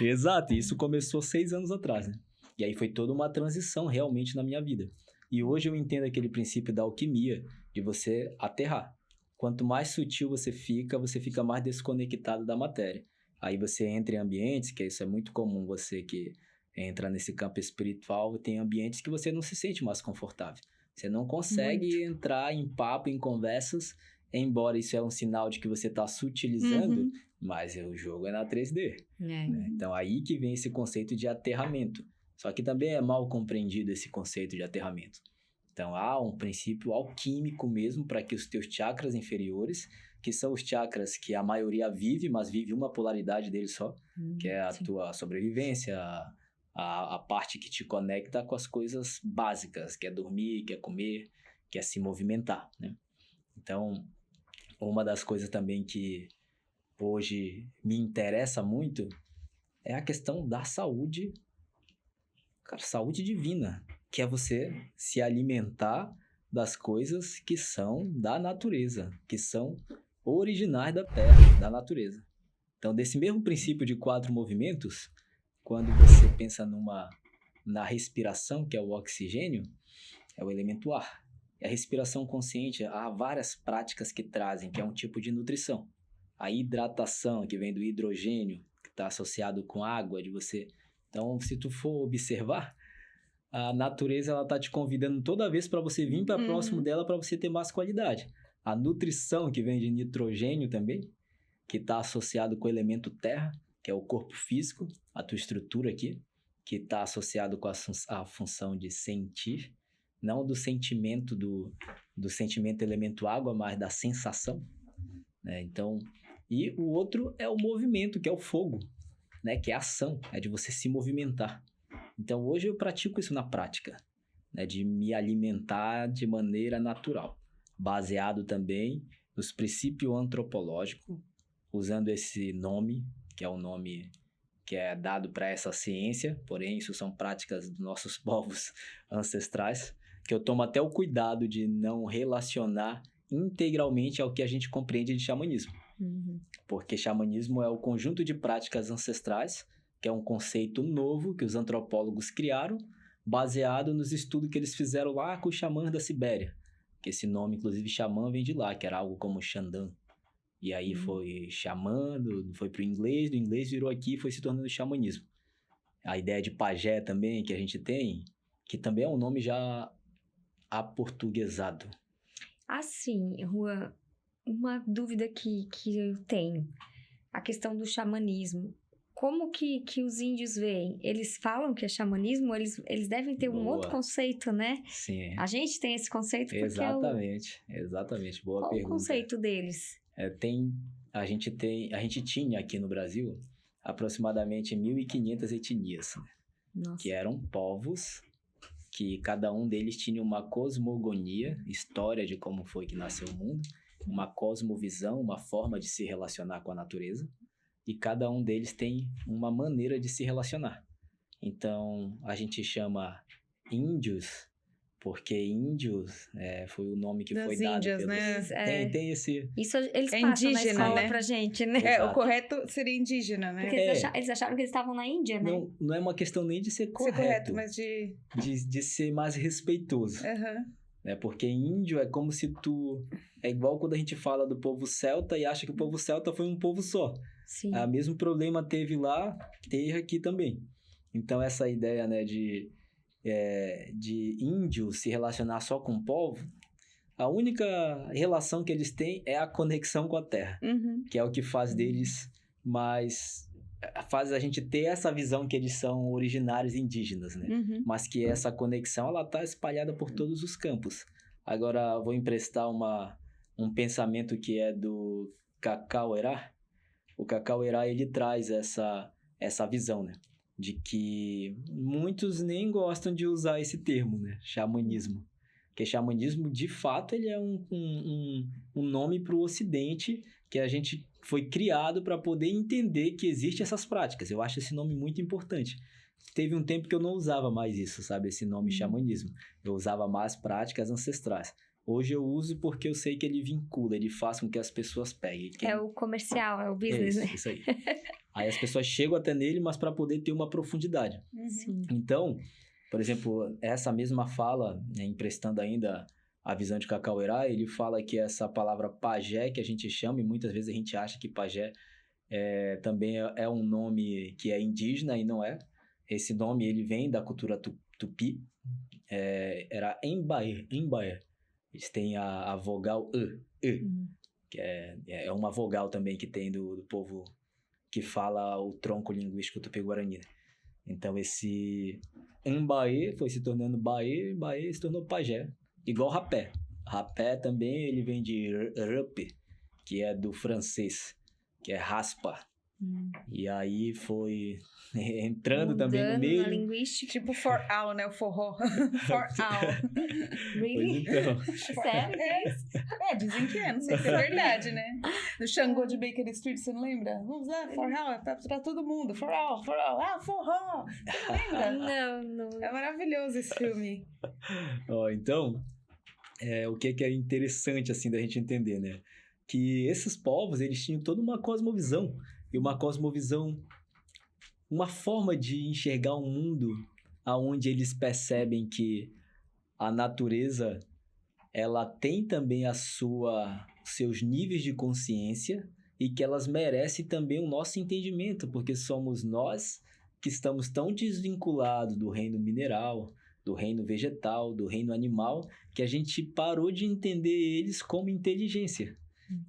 Exato, isso começou 6 anos atrás, né? E aí foi toda uma transição realmente na minha vida. E hoje eu entendo aquele princípio da alquimia, de você aterrar. Quanto mais sutil você fica mais desconectado da matéria. Aí você entra em ambientes, que isso é muito comum, você que entra nesse campo espiritual, tem ambientes que você não se sente mais confortável. Você não consegue entrar em papo, em conversas, embora isso é um sinal de que você está sutilizando, mas o jogo é na 3D. Né? Então aí que vem esse conceito de aterramento. Só que também é mal compreendido esse conceito de aterramento. Então, há um princípio alquímico mesmo para que os teus chakras inferiores, que são os chakras que a maioria vive, mas vive uma polaridade deles só, que é a tua sobrevivência, a parte que te conecta com as coisas básicas, que é dormir, que é comer, que é se movimentar, né? Então, uma das coisas também que hoje me interessa muito é a questão da saúde, cara, saúde divina, que é você se alimentar das coisas que são da natureza, que são originais da terra, da natureza. Então, desse mesmo princípio de 4 movimentos, quando você pensa na respiração, que é o oxigênio, é o elemento ar. E a respiração consciente, há várias práticas que trazem, que é um tipo de nutrição. A hidratação, que vem do hidrogênio, que está associado com água de você. Então, se tu for observar, a natureza ela tá te convidando toda vez para você vir para próximo dela para você ter mais qualidade. A nutrição que vem de nitrogênio também, que está associado com o elemento terra, que é o corpo físico, a tua estrutura aqui, que está associado com a função de sentir, não do sentimento do sentimento elemento água, mas da sensação, né? Então, e o outro é o movimento, que é o fogo, né? Que é a ação, é de você se movimentar. Então, hoje eu pratico isso na prática, né, de me alimentar de maneira natural, baseado também dos princípios antropológicos, usando esse nome, que é o nome que é dado para essa ciência, porém isso são práticas dos nossos povos ancestrais, que eu tomo até o cuidado de não relacionar integralmente ao que a gente compreende de xamanismo. Porque xamanismo é o conjunto de práticas ancestrais, que é um conceito novo que os antropólogos criaram, baseado nos estudos que eles fizeram lá com os xamãs da Sibéria. Que esse nome, inclusive, xamã vem de lá, que era algo como Xandã. E aí foi xamã, foi pro inglês, do inglês virou aqui e foi se tornando xamanismo. A ideia de pajé também, que a gente tem, que também é um nome já aportuguesado. Assim, Juan, uma dúvida que eu tenho. A questão do xamanismo. Como que os índios veem? Eles falam que é xamanismo? Eles devem ter um outro conceito, né? Sim. A gente tem esse conceito porque Exatamente. Boa Qual pergunta. Qual o conceito deles? A gente tinha aqui no Brasil aproximadamente 1.500 etnias, Nossa. que eram povos que cada um deles tinha uma cosmogonia, história de como foi que nasceu o mundo, uma cosmovisão, uma forma de se relacionar com a natureza, e cada um deles tem uma maneira de se relacionar. Então, a gente chama índios, porque índios foi o nome que foi dado Índias, pelos... né? Tem esse... Isso eles passam indígena, na escola né? pra gente, né? Exato. O correto seria indígena, né? Porque eles acharam que eles estavam na Índia, né? Não é uma questão nem de ser Ser correto, correto, mas de... de ser mais respeitoso. Né? Porque índio é como se tu... É igual quando a gente fala do povo celta e acha que o povo celta foi um povo só. Sim. O mesmo problema teve lá, teve aqui também. Então, essa ideia, né, de índio se relacionar só com o povo, a única relação que eles têm é a conexão com a terra, que é o que faz deles mais... faz a gente ter essa visão que eles são originários indígenas, né? Mas que essa conexão, ela tá espalhada por todos os campos. Agora, vou emprestar um pensamento que é do Cacauerá. O Cacauerá, ele traz essa visão, né? De que muitos nem gostam de usar esse termo, né? Xamanismo. Porque xamanismo, de fato, ele é um nome para o Ocidente que a gente foi criado para poder entender que existem essas práticas. Eu acho esse nome muito importante. Teve um tempo que eu não usava mais isso, sabe? Esse nome xamanismo. Eu usava mais práticas ancestrais. Hoje eu uso porque eu sei que ele vincula, ele faz com que as pessoas peguem. É o comercial, é o business, né? Isso aí. Aí as pessoas chegam até nele, mas para poder ter uma profundidade. Sim. Então, por exemplo, essa mesma fala, né, emprestando ainda a visão de Cacauerá, ele fala que essa palavra pajé, que a gente chama, e muitas vezes a gente acha que pajé também é um nome que é indígena, e não é. Esse nome, ele vem da cultura tupi, era Embaer. Eles têm a vogal E, que é uma vogal também que tem do povo que fala o tronco linguístico tupi-guarani. Então, esse Embaê foi se tornando Baê se tornou pajé. Igual rapé. Rapé também, ele vem de rupe, que é do francês, que é raspa. E aí foi entrando Mudando também no meio. na linguística. Tipo for all, né? O forró. For all. Really? Então. Sério? Dizem que não sei se é verdade, né? No Xangô de Baker Street, você não lembra? Vamos lá, for all, é pra todo mundo. For all. Forró. Você não lembra? Não. É maravilhoso esse filme. Então, o que é interessante, assim, da gente entender, né? Que esses povos, eles tinham toda uma cosmovisão. E uma cosmovisão, uma forma de enxergar o mundo onde eles percebem que a natureza, ela tem também seus níveis de consciência e que elas merecem também o nosso entendimento, porque somos nós que estamos tão desvinculados do reino mineral, do reino vegetal, do reino animal, que a gente parou de entender eles como inteligência.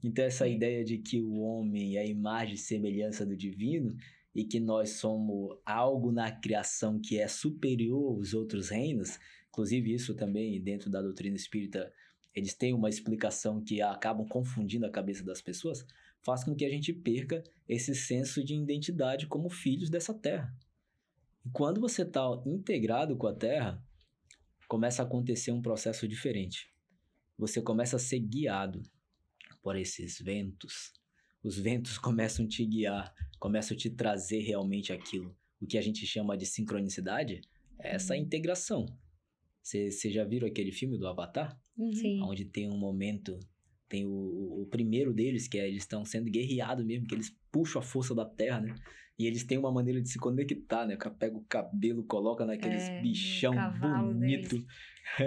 Então, essa ideia de que o homem é a imagem e semelhança do divino e que nós somos algo na criação que é superior aos outros reinos, inclusive isso também dentro da doutrina espírita, eles têm uma explicação que acabam confundindo a cabeça das pessoas, faz com que a gente perca esse senso de identidade como filhos dessa terra. E quando você está integrado com a terra, começa a acontecer um processo diferente. Você começa a ser guiado por esses ventos, os ventos começam a te guiar, começam a te trazer realmente aquilo. O que a gente chama de sincronicidade é essa integração. Você já viram aquele filme do Avatar? Sim. Onde tem um momento, tem o primeiro deles, que eles estão sendo guerreados mesmo, que eles puxam a força da terra, né? E eles têm uma maneira de se conectar, né? Pega o cabelo, coloca naqueles bichão bonito.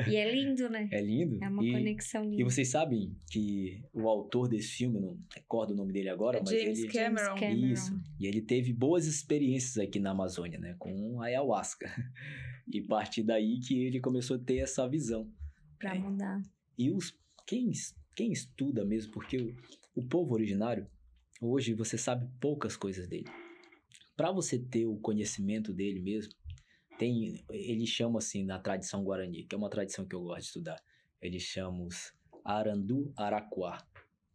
E é lindo, né? É lindo. É uma conexão linda. E vocês sabem que o autor desse filme, não recordo o nome dele agora, mas James ele... Cameron. Isso. E ele teve boas experiências aqui na Amazônia, né? Com ayahuasca. E a partir daí que ele começou a ter essa visão. Pra mudar. E quem estuda mesmo, porque o povo originário, hoje você sabe poucas coisas dele. Para você ter o conhecimento dele mesmo, eles chamam assim na tradição Guarani, que é uma tradição que eu gosto de estudar, eles chamam os Arandu Araquá,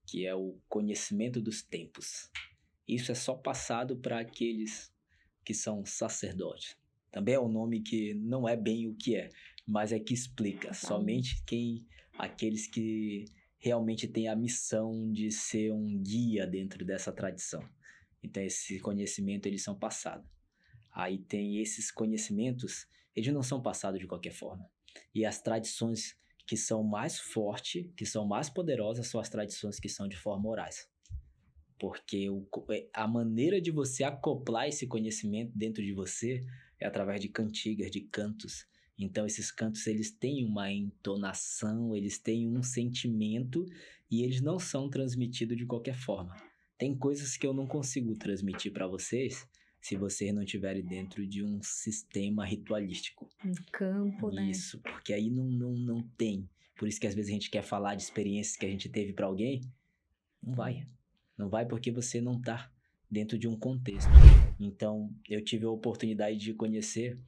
que é o conhecimento dos tempos. Isso é só passado para aqueles que são sacerdotes. Também é um nome que não é bem o que é, mas é que explica. Somente aqueles que realmente têm a missão de ser um guia dentro dessa tradição. Então, esse conhecimento, eles são passados. Aí tem esses conhecimentos, eles não são passados de qualquer forma. E as tradições que são mais fortes, que são mais poderosas, são as tradições que são de forma orais. Porque a maneira de você acoplar esse conhecimento dentro de você é através de cantigas, de cantos. Então, esses cantos, eles têm uma entonação, eles têm um sentimento e eles não são transmitidos de qualquer forma. Tem coisas que eu não consigo transmitir para vocês se vocês não estiverem dentro de um sistema ritualístico. Um campo, né? Isso, porque aí não tem. Por isso que às vezes a gente quer falar de experiências que a gente teve para alguém, não vai. Não vai porque você não tá dentro de um contexto. Então, eu tive a oportunidade de conhecer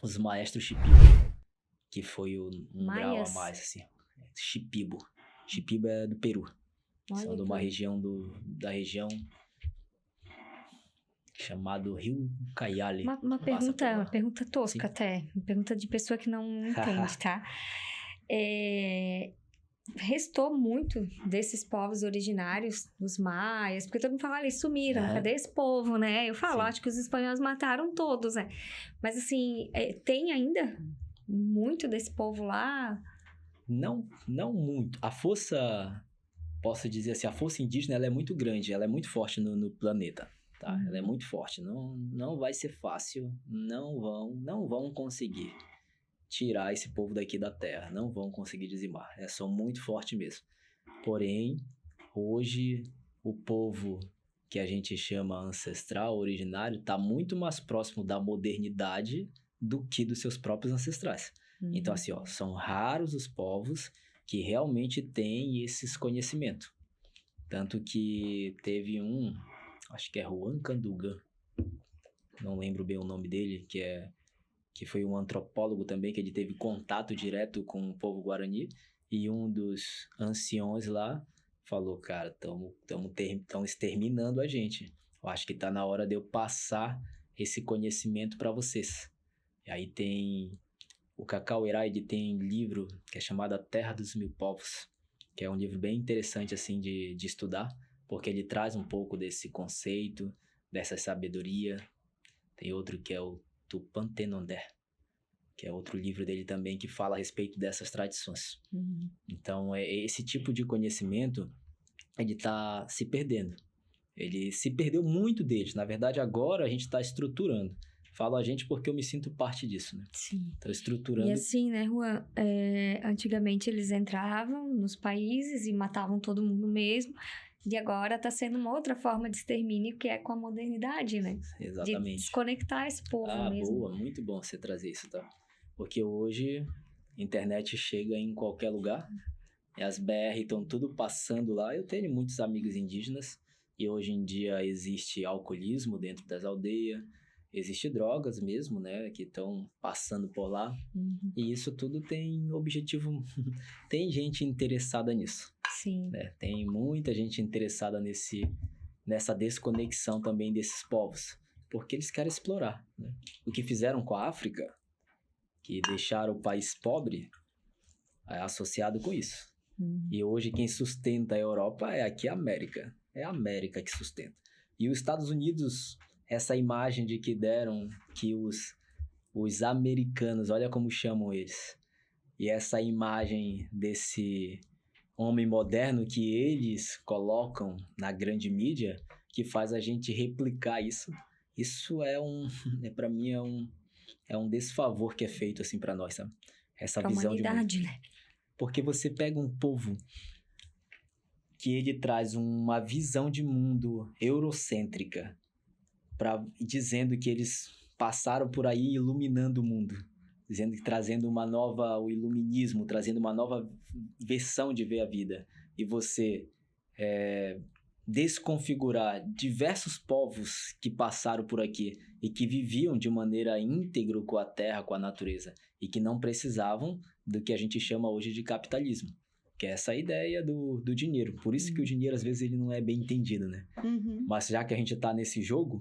os maestros Shipibo, que foi um grau a mais, assim. Shipibo. Shipibo é do Peru. Olha, são de uma região da região chamado Rio Ucayali. Uma pergunta tosca. Sim. Até. Uma pergunta de pessoa que não entende, tá? Restou muito desses povos originários, os maias, porque todo mundo fala, eles sumiram, cadê esse povo, né? Eu falo, acho que os espanhóis mataram todos, né? Mas assim, tem ainda muito desse povo lá? Não muito. A força, posso dizer assim, a força indígena, ela é muito grande, ela é muito forte no planeta, tá? Ela é muito forte, não vai ser fácil, não vão conseguir tirar esse povo daqui da terra, não vão conseguir dizimar, são muito forte mesmo. Porém, hoje, o povo que a gente chama ancestral, originário, está muito mais próximo da modernidade do que dos seus próprios ancestrais. Então, assim, são raros os povos que realmente têm esses conhecimentos. Tanto que teve acho que é Juan Candugan, não lembro bem o nome dele, que foi um antropólogo também, que ele teve contato direto com o povo Guarani, e um dos anciões lá falou, cara, estão exterminando a gente. Eu acho que tá na hora de eu passar esse conhecimento para vocês. E aí tem o Cacau Eraide, tem livro que é chamado A Terra dos Mil Povos, que é um livro bem interessante assim de estudar, porque ele traz um pouco desse conceito, dessa sabedoria. Tem outro que é o Tupantenondé, que é outro livro dele também que fala a respeito dessas tradições. Então, esse tipo de conhecimento, ele está se perdendo. Ele se perdeu muito deles. Na verdade, agora a gente está estruturando. Falo a gente porque eu me sinto parte disso, né? Sim. Estou estruturando. E assim, né, Juan? Antigamente eles entravam nos países e matavam todo mundo mesmo. E agora está sendo uma outra forma de extermínio, que é com a modernidade, né? Exatamente. De desconectar esse povo mesmo. Boa, muito bom você trazer isso, tá? Porque hoje a internet chega em qualquer lugar, e as BR estão tudo passando lá. Eu tenho muitos amigos indígenas, e hoje em dia existe alcoolismo dentro das aldeias, existe drogas mesmo, né, que estão passando por lá, e isso tudo tem objetivo, tem gente interessada nisso. Sim. Né? Tem muita gente interessada nessa desconexão também desses povos, porque eles querem explorar, né? O que fizeram com a África, que deixaram o país pobre, é associado com isso. E hoje quem sustenta a Europa é aqui a América. É a América que sustenta. E os Estados Unidos, essa imagem de que deram que os americanos, olha como chamam eles, e essa imagem desse homem moderno que eles colocam na grande mídia, que faz a gente replicar isso, para mim é um desfavor que é feito assim para nós, sabe? Essa pra visão humanidade, de mundo. né? Porque você pega um povo que ele traz uma visão de mundo eurocêntrica, dizendo que eles passaram por aí iluminando o mundo, dizendo que trazendo o iluminismo, trazendo uma nova versão de ver a vida. E você desconfigurar diversos povos que passaram por aqui e que viviam de maneira íntegra com a terra, com a natureza, e que não precisavam do que a gente chama hoje de capitalismo, que é essa ideia do dinheiro. Por isso que o dinheiro, às vezes, ele não é bem entendido, né? Mas já que a gente está nesse jogo,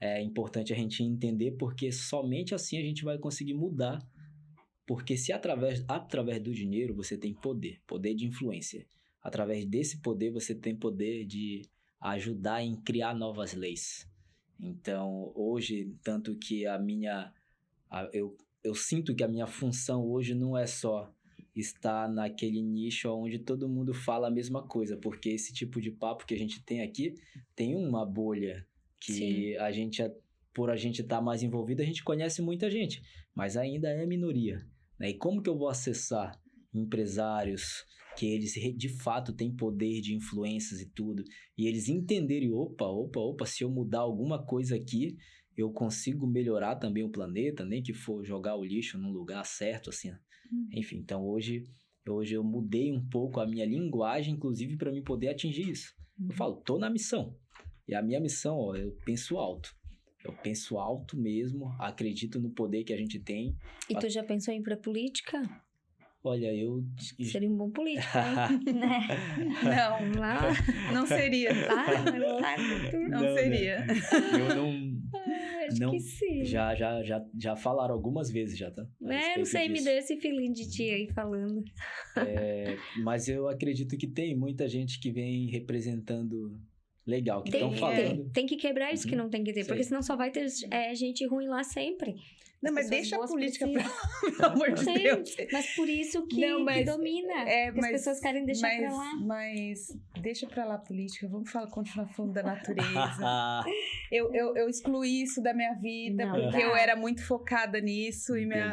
é importante a gente entender, porque somente assim a gente vai conseguir mudar. Porque se através do dinheiro você tem poder de influência. Através desse poder você tem poder de ajudar em criar novas leis. Então, hoje, tanto que eu sinto que a minha função hoje não é só estar naquele nicho onde todo mundo fala a mesma coisa, porque esse tipo de papo que a gente tem aqui tem uma bolha que por a gente estar mais envolvido, a gente conhece muita gente, mas ainda é minoria, né? E como que eu vou acessar empresários que eles de fato têm poder de influências e tudo, e eles entenderem, opa, se eu mudar alguma coisa aqui, eu consigo melhorar também o planeta, nem que for jogar o lixo num lugar certo, assim. Enfim, então hoje eu mudei um pouco a minha linguagem, inclusive, para mim poder atingir isso. Eu falo, tô na missão. E a minha missão, eu penso alto. Eu penso alto mesmo, acredito no poder que a gente tem. E tu já pensou em ir pra política? Olha, Seria um bom político, hein? Né? Não, Lá, não seria. Não seria. Né? Eu não... Acho que sim. Já falaram algumas vezes, já, tá? Não sei, me deu esse feeling de ti aí falando. Mas eu acredito que tem muita gente que vem representando legal, que estão falando. Tem que quebrar isso que não tem que ter, porque senão só vai ter gente ruim lá sempre. Não, mas deixa a política pelo amor de Deus. Mas por isso que domina. Que as pessoas querem deixar pra lá. Mas deixa pra lá a política. Vamos continuar falando da natureza. eu excluí isso da minha vida, porque eu era muito focada nisso. E minha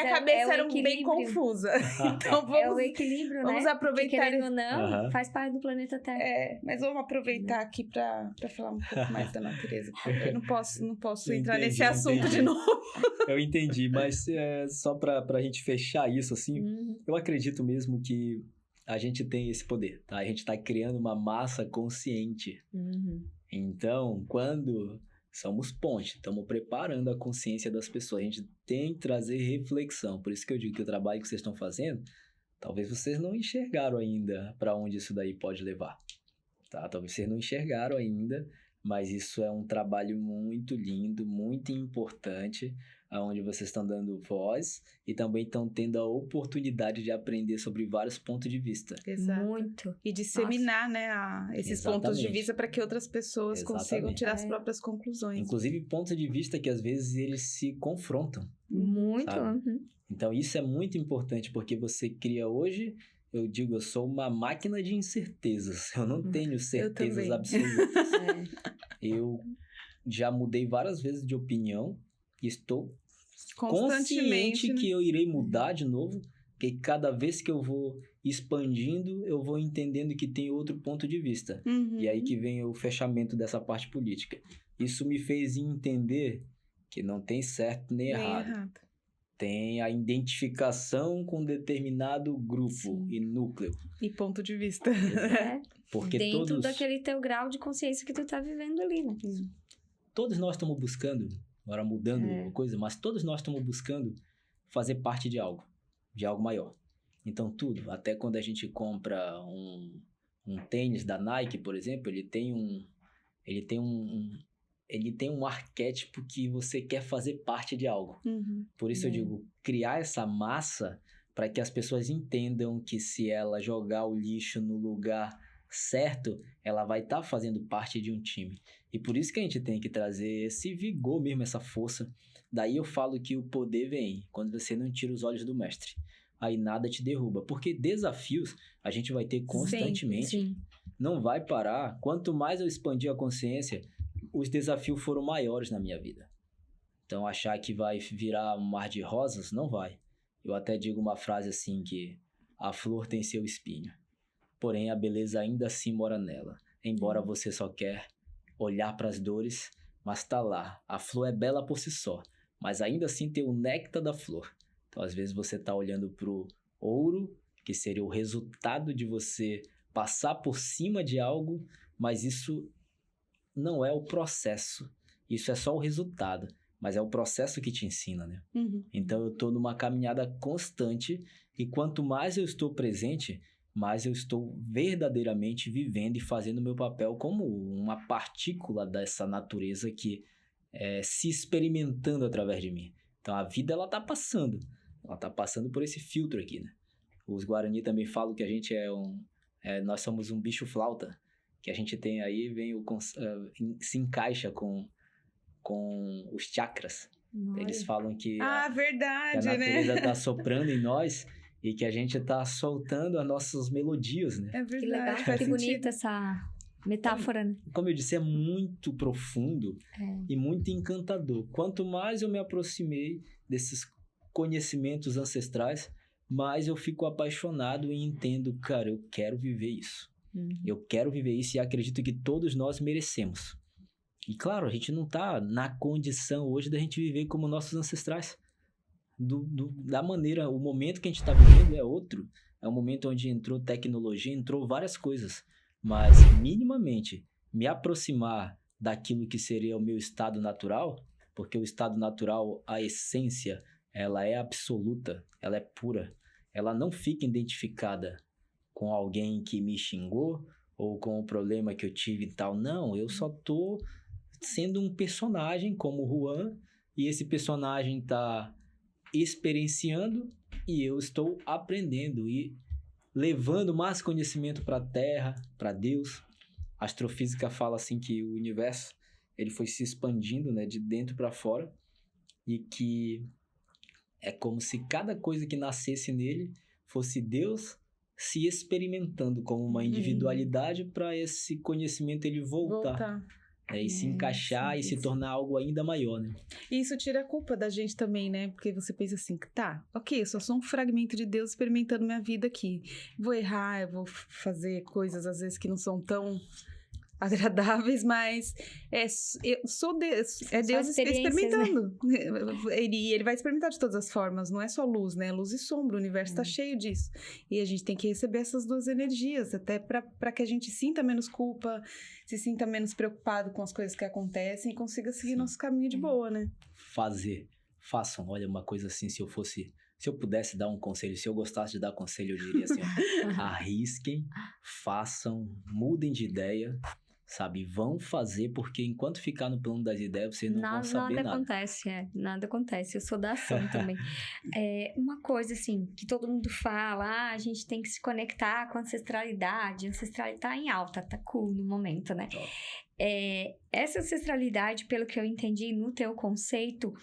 cabeça era bem confusa. Então é o equilíbrio, vamos né? aproveitar. Que, querendo ou não, faz parte do planeta Terra. Mas vamos aproveitar aqui pra falar um pouco mais da natureza. Eu não posso entrar nesse assunto de novo. Eu entendi, mas só pra gente fechar isso, assim, eu acredito mesmo que a gente tem esse poder, tá? A gente tá criando uma massa consciente. Então, quando somos ponte, estamos preparando a consciência das pessoas, a gente tem que trazer reflexão. Por isso que eu digo que o trabalho que vocês estão fazendo, talvez vocês não enxergaram ainda para onde isso daí pode levar, tá? Talvez vocês não enxergaram ainda, mas isso é um trabalho muito lindo, muito importante, onde vocês estão dando voz e também estão tendo a oportunidade de aprender sobre vários pontos de vista. Exato. Muito. E disseminar, né, esses pontos de vista para que outras pessoas consigam tirar as próprias conclusões. Inclusive pontos de vista que às vezes eles se confrontam. Muito. Então isso é muito importante, porque você cria hoje... Eu digo, eu sou uma máquina de incertezas. Eu não tenho certezas absolutas. Eu já mudei várias vezes de opinião e estou consciente que eu irei mudar de novo, porque cada vez que eu vou expandindo, eu vou entendendo que tem outro ponto de vista. E aí que vem o fechamento dessa parte política. Isso me fez entender que não tem certo nem errado. Tem a identificação com determinado grupo e núcleo. E ponto de vista. Porque dentro daquele teu grau de consciência que tu tá vivendo ali, né? Todos nós estamos buscando, agora mudando coisa, mas todos nós estamos buscando fazer parte de algo maior. Então tudo, até quando a gente compra um tênis da Nike, por exemplo, ele tem um arquétipo que você quer fazer parte de algo. Por isso eu digo, criar essa massa para que as pessoas entendam que se ela jogar o lixo no lugar certo, ela vai estar fazendo parte de um time. E por isso que a gente tem que trazer esse vigor mesmo, essa força. Daí eu falo que o poder vem quando você não tira os olhos do mestre. Aí nada te derruba. Porque desafios a gente vai ter constantemente. Sim. Não vai parar. Quanto mais eu expandir a consciência, os desafios foram maiores na minha vida. Então achar que vai virar um mar de rosas, não vai. Eu até digo uma frase assim que a flor tem seu espinho. Porém, a beleza ainda assim mora nela. Embora você só quer olhar para as dores, mas tá lá. A flor é bela por si só, mas ainda assim tem o néctar da flor. Então, às vezes, você tá olhando pro ouro, que seria o resultado de você passar por cima de algo, mas isso não é o processo. Isso é só o resultado, mas é o processo que te ensina, né? Então, eu tô numa caminhada constante e quanto mais eu estou presente, mas eu estou verdadeiramente vivendo e fazendo o meu papel como uma partícula dessa natureza que se experimentando através de mim. Então, a vida, ela tá passando por esse filtro aqui, né? Os Guarani também falam que a gente nós somos um bicho flauta, que a gente tem aí, se encaixa com os chakras. Olha. Eles falam que verdade, que a natureza né? tá soprando em nós e que a gente tá soltando as nossas melodias, né? É verdade. Que legal, faz que sentido. bonita essa metáfora, né? Como eu disse, é muito profundo e muito encantador. Quanto mais eu me aproximei desses conhecimentos ancestrais, mais eu fico apaixonado e entendo, cara, eu quero viver isso. Eu quero viver isso e acredito que todos nós merecemos. E claro, a gente não tá na condição hoje da gente viver como nossos ancestrais. Da maneira, o momento que a gente está vivendo é outro. É um momento onde entrou tecnologia, entrou várias coisas. Mas, minimamente, me aproximar daquilo que seria o meu estado natural, porque o estado natural, a essência, ela é absoluta, ela é pura. Ela não fica identificada com alguém que me xingou ou com o problema que eu tive e tal. Não, eu só tô sendo um personagem como o Juan e esse personagem tá experienciando e eu estou aprendendo e levando mais conhecimento para a Terra, para Deus. A astrofísica fala assim que o universo ele foi se expandindo, né, de dentro para fora e que é como se cada coisa que nascesse nele fosse Deus se experimentando como uma individualidade para esse conhecimento ele voltar. E se encaixar e se tornar algo ainda maior, né? E isso tira a culpa da gente também, né? Porque você pensa assim, ok, eu só sou um fragmento de Deus experimentando minha vida aqui. Vou errar, eu vou fazer coisas às vezes que não são tão agradáveis, mas eu sou Deus, é Deus experimentando. Né? Ele vai experimentar de todas as formas, não é só luz, né? Luz e sombra, o universo está cheio disso. E a gente tem que receber essas duas energias, até para que a gente sinta menos culpa, se sinta menos preocupado com as coisas que acontecem e consiga seguir nosso caminho de boa, né? Façam, olha, uma coisa assim, se eu pudesse dar um conselho, se eu gostasse de dar conselho, eu diria assim, ó, arrisquem, façam, mudem de ideia, sabe? Vão fazer, porque enquanto ficar no plano das ideias, vocês não vão saber nada. Nada acontece, eu sou da ação também. Uma coisa assim, que todo mundo fala, a gente tem que se conectar com a ancestralidade, a ancestralidade tá em alta, tá cool no momento, né? Essa ancestralidade, pelo que eu entendi no teu conceito,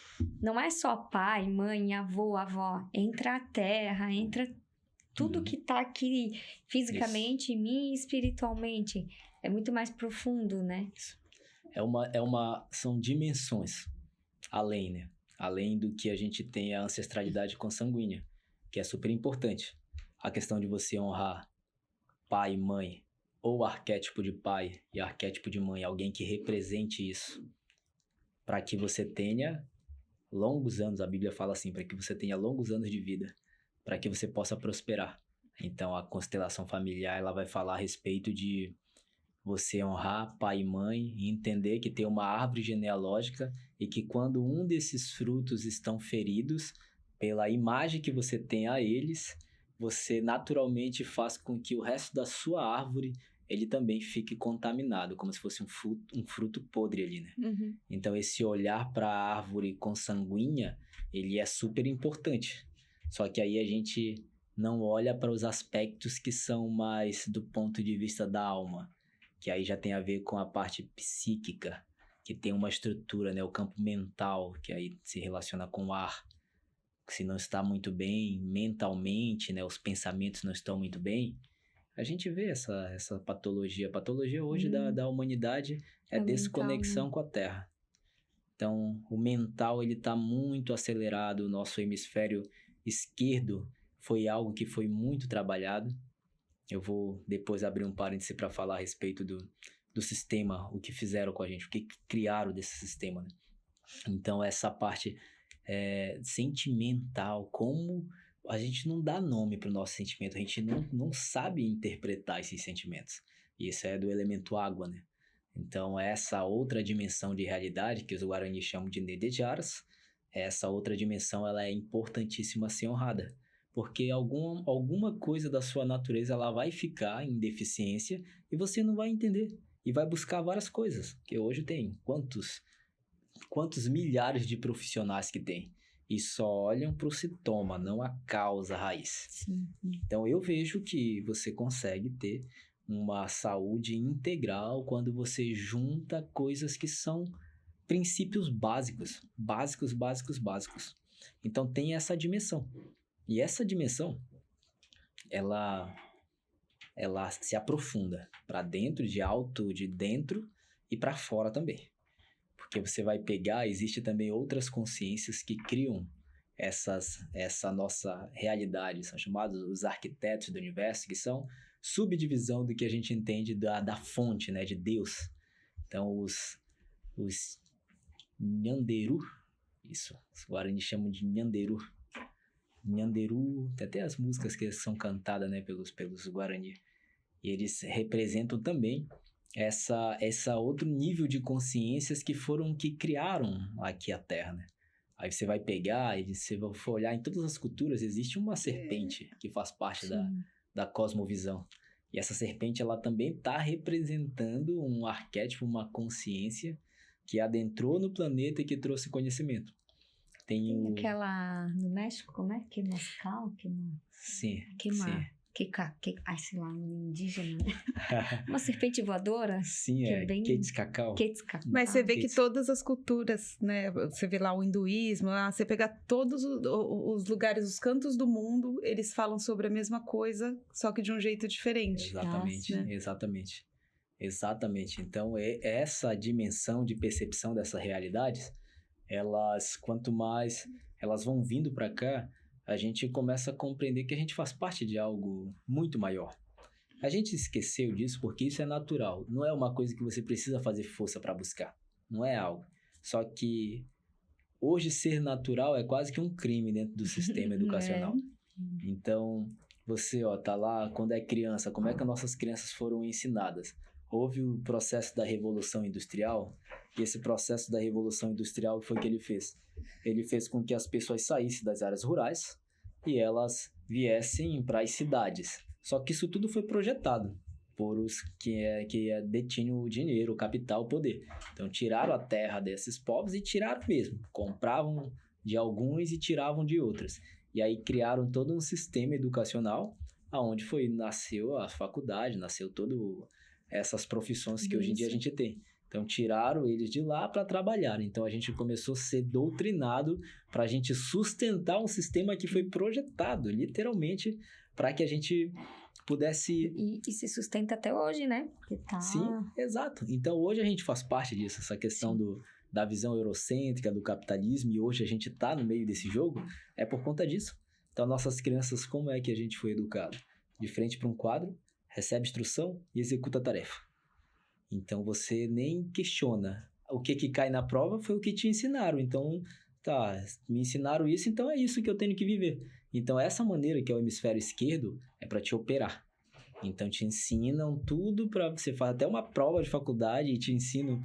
não é só pai, mãe, avô, avó, entra a terra, entra tudo que tá aqui fisicamente em mim e espiritualmente. É muito mais profundo, né? São dimensões além, né? Além do que a gente tem a ancestralidade consanguínea, que é super importante. A questão de você honrar pai e mãe, ou arquétipo de pai e arquétipo de mãe, alguém que represente isso, para que você tenha longos anos, a Bíblia fala assim, para que você tenha longos anos de vida, para que você possa prosperar. Então, a constelação familiar, ela vai falar a respeito de você honrar pai e mãe e entender que tem uma árvore genealógica e que quando um desses frutos estão feridos, pela imagem que você tem a eles, você naturalmente faz com que o resto da sua árvore ele também fique contaminado, como se fosse um fruto podre ali, né? Então, esse olhar para a árvore consanguínea, ele é super importante. Só que aí a gente não olha para os aspectos que são mais do ponto de vista da alma, que aí já tem a ver com a parte psíquica, que tem uma estrutura, né? O campo mental, que aí se relaciona com o ar. Se não está muito bem mentalmente, né? Os pensamentos não estão muito bem, a gente vê essa patologia. A patologia hoje da humanidade é desconexão com a Terra. Então, o mental, ele está muito acelerado. O nosso hemisfério esquerdo foi algo que foi muito trabalhado. Eu vou depois abrir um parêntese para falar a respeito do sistema, o que fizeram com a gente, o que criaram desse sistema, né? Então, essa parte sentimental, como a gente não dá nome para o nosso sentimento, a gente não sabe interpretar esses sentimentos. Isso é do elemento água, né? Então, essa outra dimensão de realidade, que os Guarani chamam de Nedejaras, essa outra dimensão, ela é importantíssima a ser honrada. Porque alguma coisa da sua natureza, ela vai ficar em deficiência e você não vai entender. E vai buscar várias coisas, que hoje tem quantos milhares de profissionais que tem. E só olham para o sintoma, não a causa raiz. Sim. Então, eu vejo que você consegue ter uma saúde integral quando você junta coisas que são princípios básicos. Então, tem essa dimensão. E essa dimensão, ela se aprofunda para dentro, de dentro e para fora também. Porque você vai pegar, existe também outras consciências que criam essa nossa realidade, são chamados os arquitetos do universo, que são subdivisão do que a gente entende da fonte, né, de Deus. Então, os Nyanderu, isso, os Guarani chamam de Nyanderu. Nyanderu, tem até as músicas que são cantadas, né, pelos Guarani. E eles representam também essa outro nível de consciências que criaram aqui a Terra, né? Aí você vai pegar e se você for olhar em todas as culturas, existe uma serpente que faz parte da cosmovisão. E essa serpente, ela também está representando um arquétipo, uma consciência que adentrou no planeta e que trouxe conhecimento. Tem aquela no México, como é? Quemascal? Sim. Sei lá, indígena. Uma serpente voadora. Sim, que é bem... Quetzalcoatl. Mas você vê que todas as culturas, né? Você vê lá o hinduísmo, você pega todos os lugares, os cantos do mundo, eles falam sobre a mesma coisa, só que de um jeito diferente. Exatamente, né? Exatamente. Então, essa dimensão de percepção dessas realidades, quanto mais elas vão vindo para cá, a gente começa a compreender que a gente faz parte de algo muito maior. A gente esqueceu disso porque isso é natural. Não é uma coisa que você precisa fazer força para buscar. Não é algo. Só que hoje ser natural é quase que um crime dentro do sistema educacional. Então, você tá lá quando é criança, como é que as nossas crianças foram ensinadas? Houve o processo da Revolução Industrial, e esse processo da Revolução Industrial foi o que ele fez. Ele fez com que as pessoas saíssem das áreas rurais e elas viessem para as cidades. Só que isso tudo foi projetado por os que detinham o dinheiro, o capital, o poder. Então, tiraram a terra desses povos e tiraram mesmo. Compravam de alguns e tiravam de outros. E aí criaram todo um sistema educacional onde nasceu a faculdade, nasceu todas essas profissões que hoje em dia a gente tem. Então, tiraram eles de lá para trabalhar. Então, a gente começou a ser doutrinado para a gente sustentar um sistema que foi projetado, literalmente, para que a gente pudesse... E se sustenta até hoje, né? Sim, exato. Então, hoje a gente faz parte disso, essa questão da visão eurocêntrica, do capitalismo, e hoje a gente está no meio desse jogo, é por conta disso. Então, nossas crianças, como é que a gente foi educado? De frente para um quadro, recebe instrução e executa a tarefa. Então, você nem questiona. O que cai na prova foi o que te ensinaram. Então, me ensinaram isso, então é isso que eu tenho que viver. Então, essa maneira que é o hemisfério esquerdo é para te operar. Então, te ensinam tudo para você fazer até uma prova de faculdade e te ensinam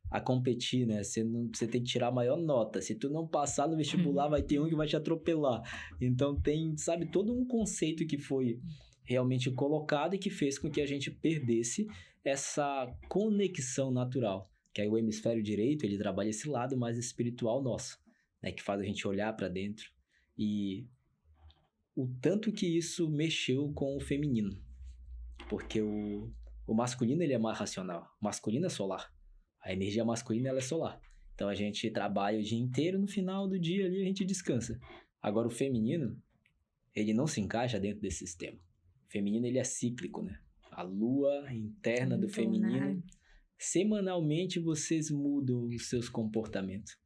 a competir, né? Você tem que tirar a maior nota. Se tu não passar no vestibular, vai ter um que vai te atropelar. Então, tem, todo um conceito que foi realmente colocado e que fez com que a gente perdesse essa conexão natural. Que aí o hemisfério direito, ele trabalha esse lado mais espiritual nosso, né? Que faz a gente olhar para dentro E o tanto que isso mexeu com o feminino. Porque o masculino, ele é mais racional. O masculino é solar. A energia masculina, ela é solar. Então, a gente trabalha o dia inteiro, no final do dia ali a gente descansa. Agora, o feminino, ele não se encaixa dentro desse sistema. O feminino, ele é cíclico, né? A lua interna do feminino, semanalmente vocês mudam os seus comportamentos.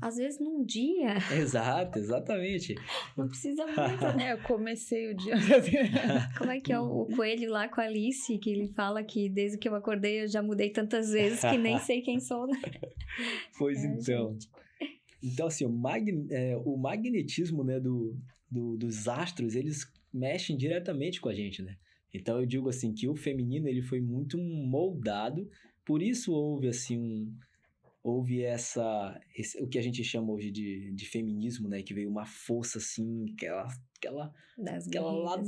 Às vezes num dia. Exato, exatamente. Não precisa muito, né? Eu comecei o dia. Como é que é o coelho lá com a Alice, que ele fala que desde que eu acordei eu já mudei tantas vezes que nem sei quem sou, né? Pois então. Gente. Então, assim, o magnetismo, né, dos astros, eles mexem diretamente com a gente, né? Então, eu digo assim, que o feminino, ele foi muito moldado, por isso houve, assim, houve o que a gente chama hoje de feminismo, né? Que veio uma força, assim, aquela lado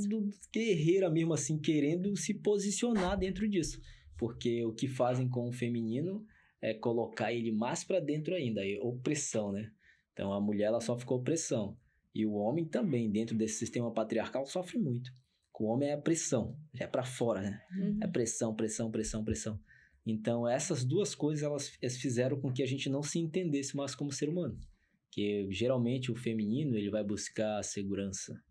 guerreira mesmo, assim, querendo se posicionar dentro disso. Porque o que fazem com o feminino é colocar ele mais para dentro ainda, é opressão, né? Então, a mulher, ela sofre com opressão. E o homem também, dentro desse sistema patriarcal, sofre muito. O homem é a pressão, é para fora, né? É pressão, pressão, pressão, pressão. Então, essas duas coisas, elas fizeram com que a gente não se entendesse mais como ser humano. Que, geralmente, o feminino, ele vai buscar segurança.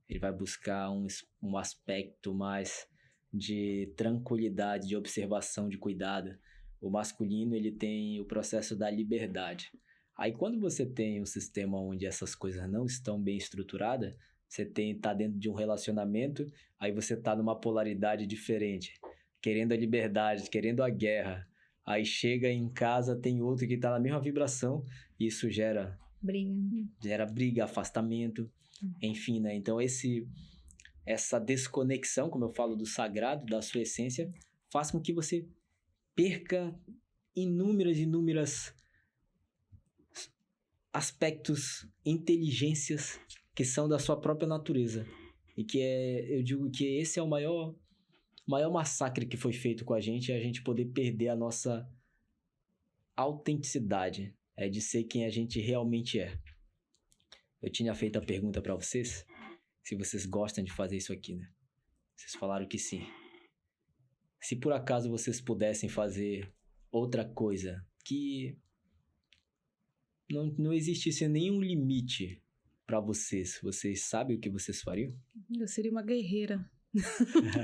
Ele vai buscar um aspecto mais de tranquilidade, de observação, de cuidado. O masculino, ele tem o processo da liberdade. Aí, quando você tem um sistema onde essas coisas não estão bem estruturadas, você tá dentro de um relacionamento, aí você tá numa polaridade diferente, querendo a liberdade, querendo a guerra. Aí chega em casa, tem outro que tá na mesma vibração, e isso gera briga, afastamento, enfim, né? Então, essa desconexão, como eu falo, do sagrado, da sua essência, faz com que você perca inúmeras aspectos, inteligências que são da sua própria natureza. E eu digo que esse é o maior massacre que foi feito com a gente, é a gente poder perder a nossa autenticidade, de ser quem a gente realmente é. Eu tinha feito a pergunta para vocês, se vocês gostam de fazer isso aqui, né? Vocês falaram que sim. Se por acaso vocês pudessem fazer outra coisa, que não existisse nenhum limite para vocês sabem o que vocês fariam? Eu seria uma guerreira.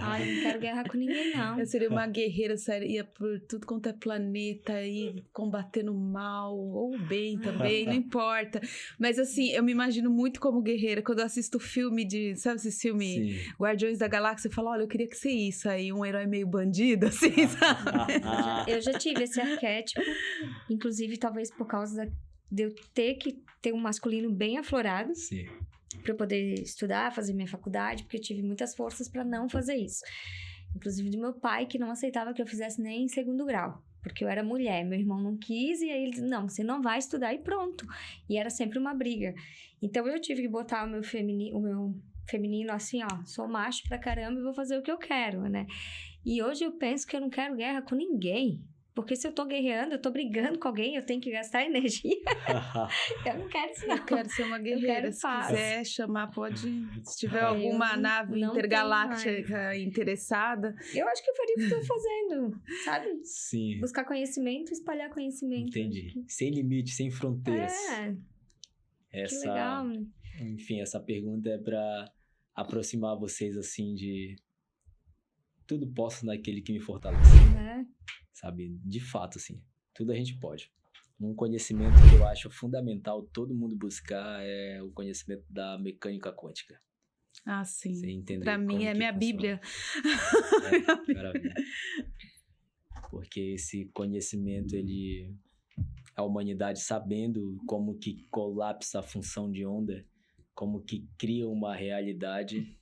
Ai, não quero guerra com ninguém, não. Eu seria uma guerreira, ia por tudo quanto é planeta, e combatendo o mal, ou o bem também, não importa. Mas assim, eu me imagino muito como guerreira, quando eu assisto filme sabe esse filme Guardiões da Galáxia, eu falo, olha, eu queria que você isso aí, um herói meio bandido, assim, sabe? Eu já tive esse arquétipo, inclusive talvez por causa de eu ter que ter um masculino bem aflorado. Sim. Para eu poder estudar, fazer minha faculdade, porque eu tive muitas forças para não fazer isso. Inclusive do meu pai, que não aceitava que eu fizesse nem em 2º grau, porque eu era mulher. Meu irmão não quis, e aí ele disse, não, você não vai estudar, e pronto. E era sempre uma briga. Então, eu tive que botar o meu feminino assim, ó, sou macho pra caramba e vou fazer o que eu quero, né? E hoje eu penso que eu não quero guerra com ninguém. Porque se eu tô guerreando, eu tô brigando com alguém, eu tenho que gastar energia. Eu não quero isso, não. Eu quero ser uma guerreira. Se quiser chamar, pode. Se tiver alguma nave intergaláctica interessada. Eu acho que eu faria o que eu tô fazendo, sabe? Sim. Buscar conhecimento, espalhar conhecimento. Entendi. Sem limite, sem fronteiras. Que legal, né? Enfim, essa pergunta é pra aproximar vocês, assim, de tudo posso naquele que me fortalece. Sabe? De fato, assim, tudo a gente pode. Um conhecimento que eu acho fundamental todo mundo buscar é o conhecimento da mecânica quântica. Ah, sim. Você entender pra mim é minha Bíblia. Maravilha. Porque esse conhecimento, a humanidade sabendo como que colapsa a função de onda, como que cria uma realidade,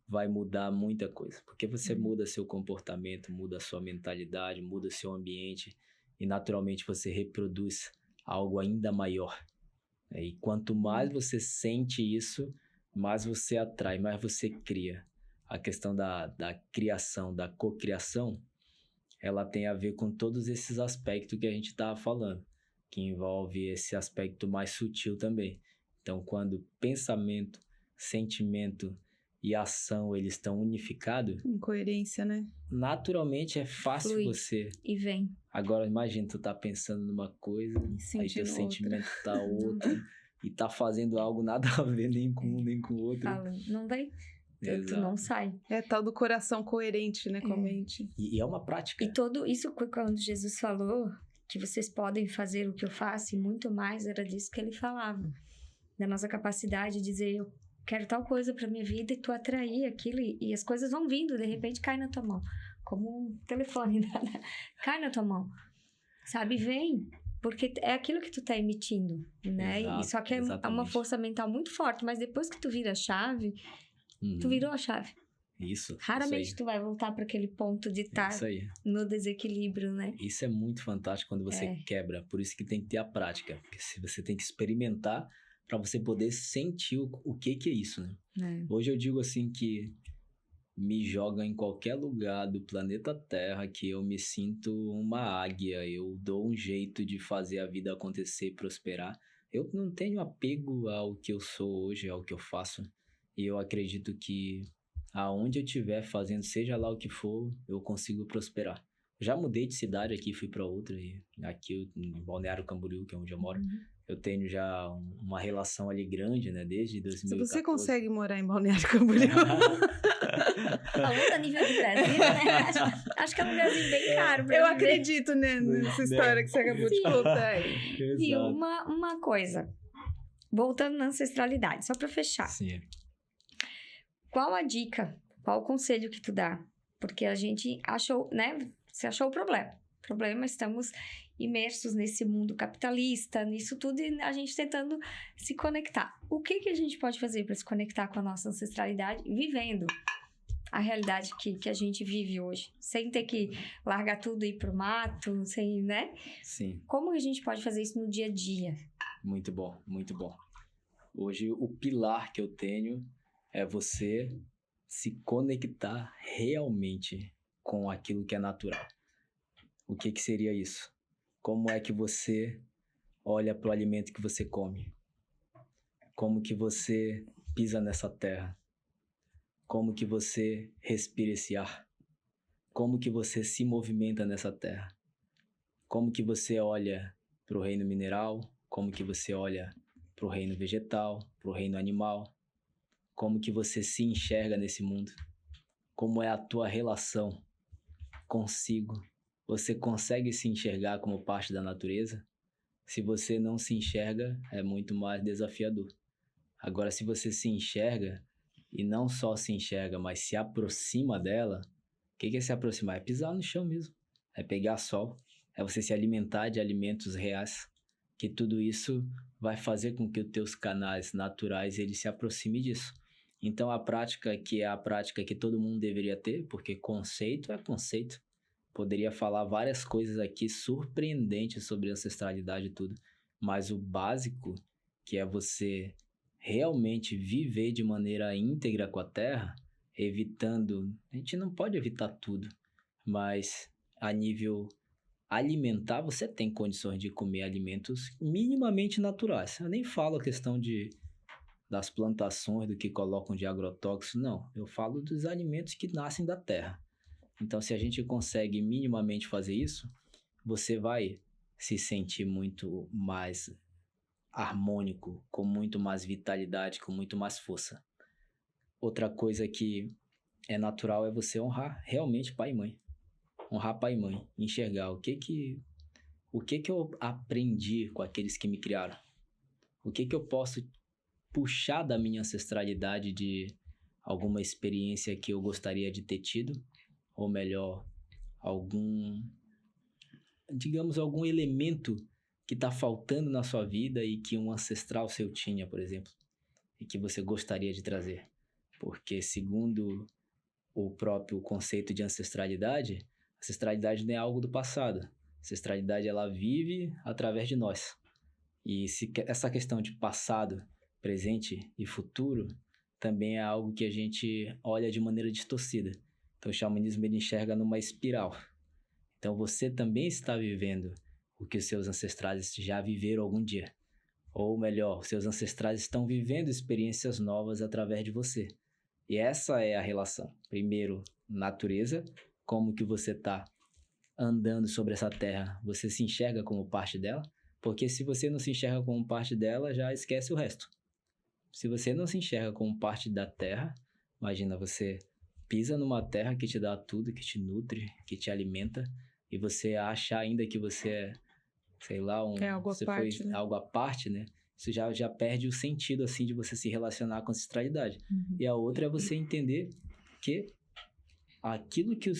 vai mudar muita coisa. Porque você muda seu comportamento, muda sua mentalidade, muda seu ambiente e naturalmente você reproduz algo ainda maior. E quanto mais você sente isso, mais você atrai, mais você cria. A questão da criação, da cocriação, ela tem a ver com todos esses aspectos que a gente estava falando, que envolve esse aspecto mais sutil também. Então, quando pensamento, sentimento e ação, eles estão unificados... Em coerência, né? Naturalmente, é fácil Flui. você... E vem. Agora, imagina, tu tá pensando numa coisa, aí teu sentimento tá outra, e tá fazendo algo nada a ver nem com um, nem com o outro. Fala, não vem. Tu não sai. É tal do coração coerente, né, com a mente. E é uma prática. E tudo isso, quando Jesus falou que vocês podem fazer o que eu faço e muito mais, era disso que ele falava. Da nossa capacidade de dizer, eu quero tal coisa pra minha vida, e tu atrair aquilo, e as coisas vão vindo, de repente cai na tua mão. Como um telefone, né? Cai na tua mão. Sabe? Vem. Porque é aquilo que tu tá emitindo, né? Exato, e só que é uma força mental muito forte, mas depois que tu vira a chave, tu virou a chave. Isso. Raramente isso tu vai voltar para aquele ponto de estar no desequilíbrio, né? Isso é muito fantástico quando você quebra. Por isso que tem que ter a prática. Porque você tem que experimentar para você poder sentir o que é isso, né? Hoje eu digo assim que me joga em qualquer lugar do planeta Terra que eu me sinto uma águia. Eu dou um jeito de fazer a vida acontecer e prosperar. Eu não tenho apego ao que eu sou hoje, ao que eu faço. E eu acredito que aonde eu estiver fazendo, seja lá o que for, eu consigo prosperar. Já mudei de cidade aqui, fui para outra. E aqui em Balneário Camboriú, que é onde eu moro, eu tenho já uma relação ali grande, né? Desde 2014. Se você consegue morar em Balneário Camboriú... Falando a nível de Brasil, né? Acho que é um lugarzinho bem caro pra eu viver. acredito, né, nessa história que você acabou de contar aí. E uma coisa, voltando na ancestralidade, só pra fechar. Sim. Qual a dica, qual o conselho que tu dá? Porque a gente achou, né? Você achou o problema, estamos imersos nesse mundo capitalista, nisso tudo, e a gente tentando se conectar. O que a gente pode fazer para se conectar com a nossa ancestralidade, vivendo a realidade que a gente vive hoje, sem ter que largar tudo e ir pro mato, sem, né? Sim. Como a gente pode fazer isso no dia a dia? Muito bom, muito bom. Hoje, o pilar que eu tenho é você se conectar realmente com aquilo que é natural. O que seria isso? Como é que você olha para o alimento que você come? Como que você pisa nessa terra? Como que você respira esse ar? Como que você se movimenta nessa terra? Como que você olha para o reino mineral? Como que você olha para o reino vegetal, para o reino animal? Como que você se enxerga nesse mundo? Como é a tua relação consigo? Você consegue se enxergar como parte da natureza? Se você não se enxerga, é muito mais desafiador. Agora, se você se enxerga, e não só se enxerga, mas se aproxima dela, o que é se aproximar? É pisar no chão mesmo. É pegar sol. É você se alimentar de alimentos reais. Que tudo isso vai fazer com que os teus canais naturais eles se aproximem disso. Então, a prática que é a prática que todo mundo deveria ter, porque conceito é conceito. Poderia falar várias coisas aqui surpreendentes sobre ancestralidade e tudo, mas o básico, que é você realmente viver de maneira íntegra com a terra, evitando... A gente não pode evitar tudo, mas a nível alimentar, você tem condições de comer alimentos minimamente naturais. Eu nem falo a questão das plantações, do que colocam de agrotóxico, não. Eu falo dos alimentos que nascem da terra. Então, se a gente consegue minimamente fazer isso, você vai se sentir muito mais harmônico, com muito mais vitalidade, com muito mais força. Outra coisa que é natural é você honrar realmente pai e mãe. Honrar pai e mãe, enxergar o que eu aprendi com aqueles que me criaram. O que eu posso puxar da minha ancestralidade de alguma experiência que eu gostaria de ter tido, ou melhor, algum elemento que está faltando na sua vida e que um ancestral seu tinha, por exemplo, e que você gostaria de trazer. Porque segundo o próprio conceito de ancestralidade não é algo do passado. A ancestralidade ela vive através de nós. E essa questão de passado, presente e futuro também é algo que a gente olha de maneira distorcida. Então o xamanismo ele enxerga numa espiral. Então você também está vivendo o que os seus ancestrais já viveram algum dia. Ou melhor, os seus ancestrais estão vivendo experiências novas através de você. E essa é a relação. Primeiro, natureza, como que você está andando sobre essa terra, você se enxerga como parte dela? Porque se você não se enxerga como parte dela, já esquece o resto. Se você não se enxerga como parte da terra, imagina, você pisa numa terra que te dá tudo, que te nutre, que te alimenta, e você acha ainda que você é, sei lá, algo à parte, foi né? algo à parte, né? Isso já perde o sentido, assim, de você se relacionar com a ancestralidade. E a outra é você entender que aquilo que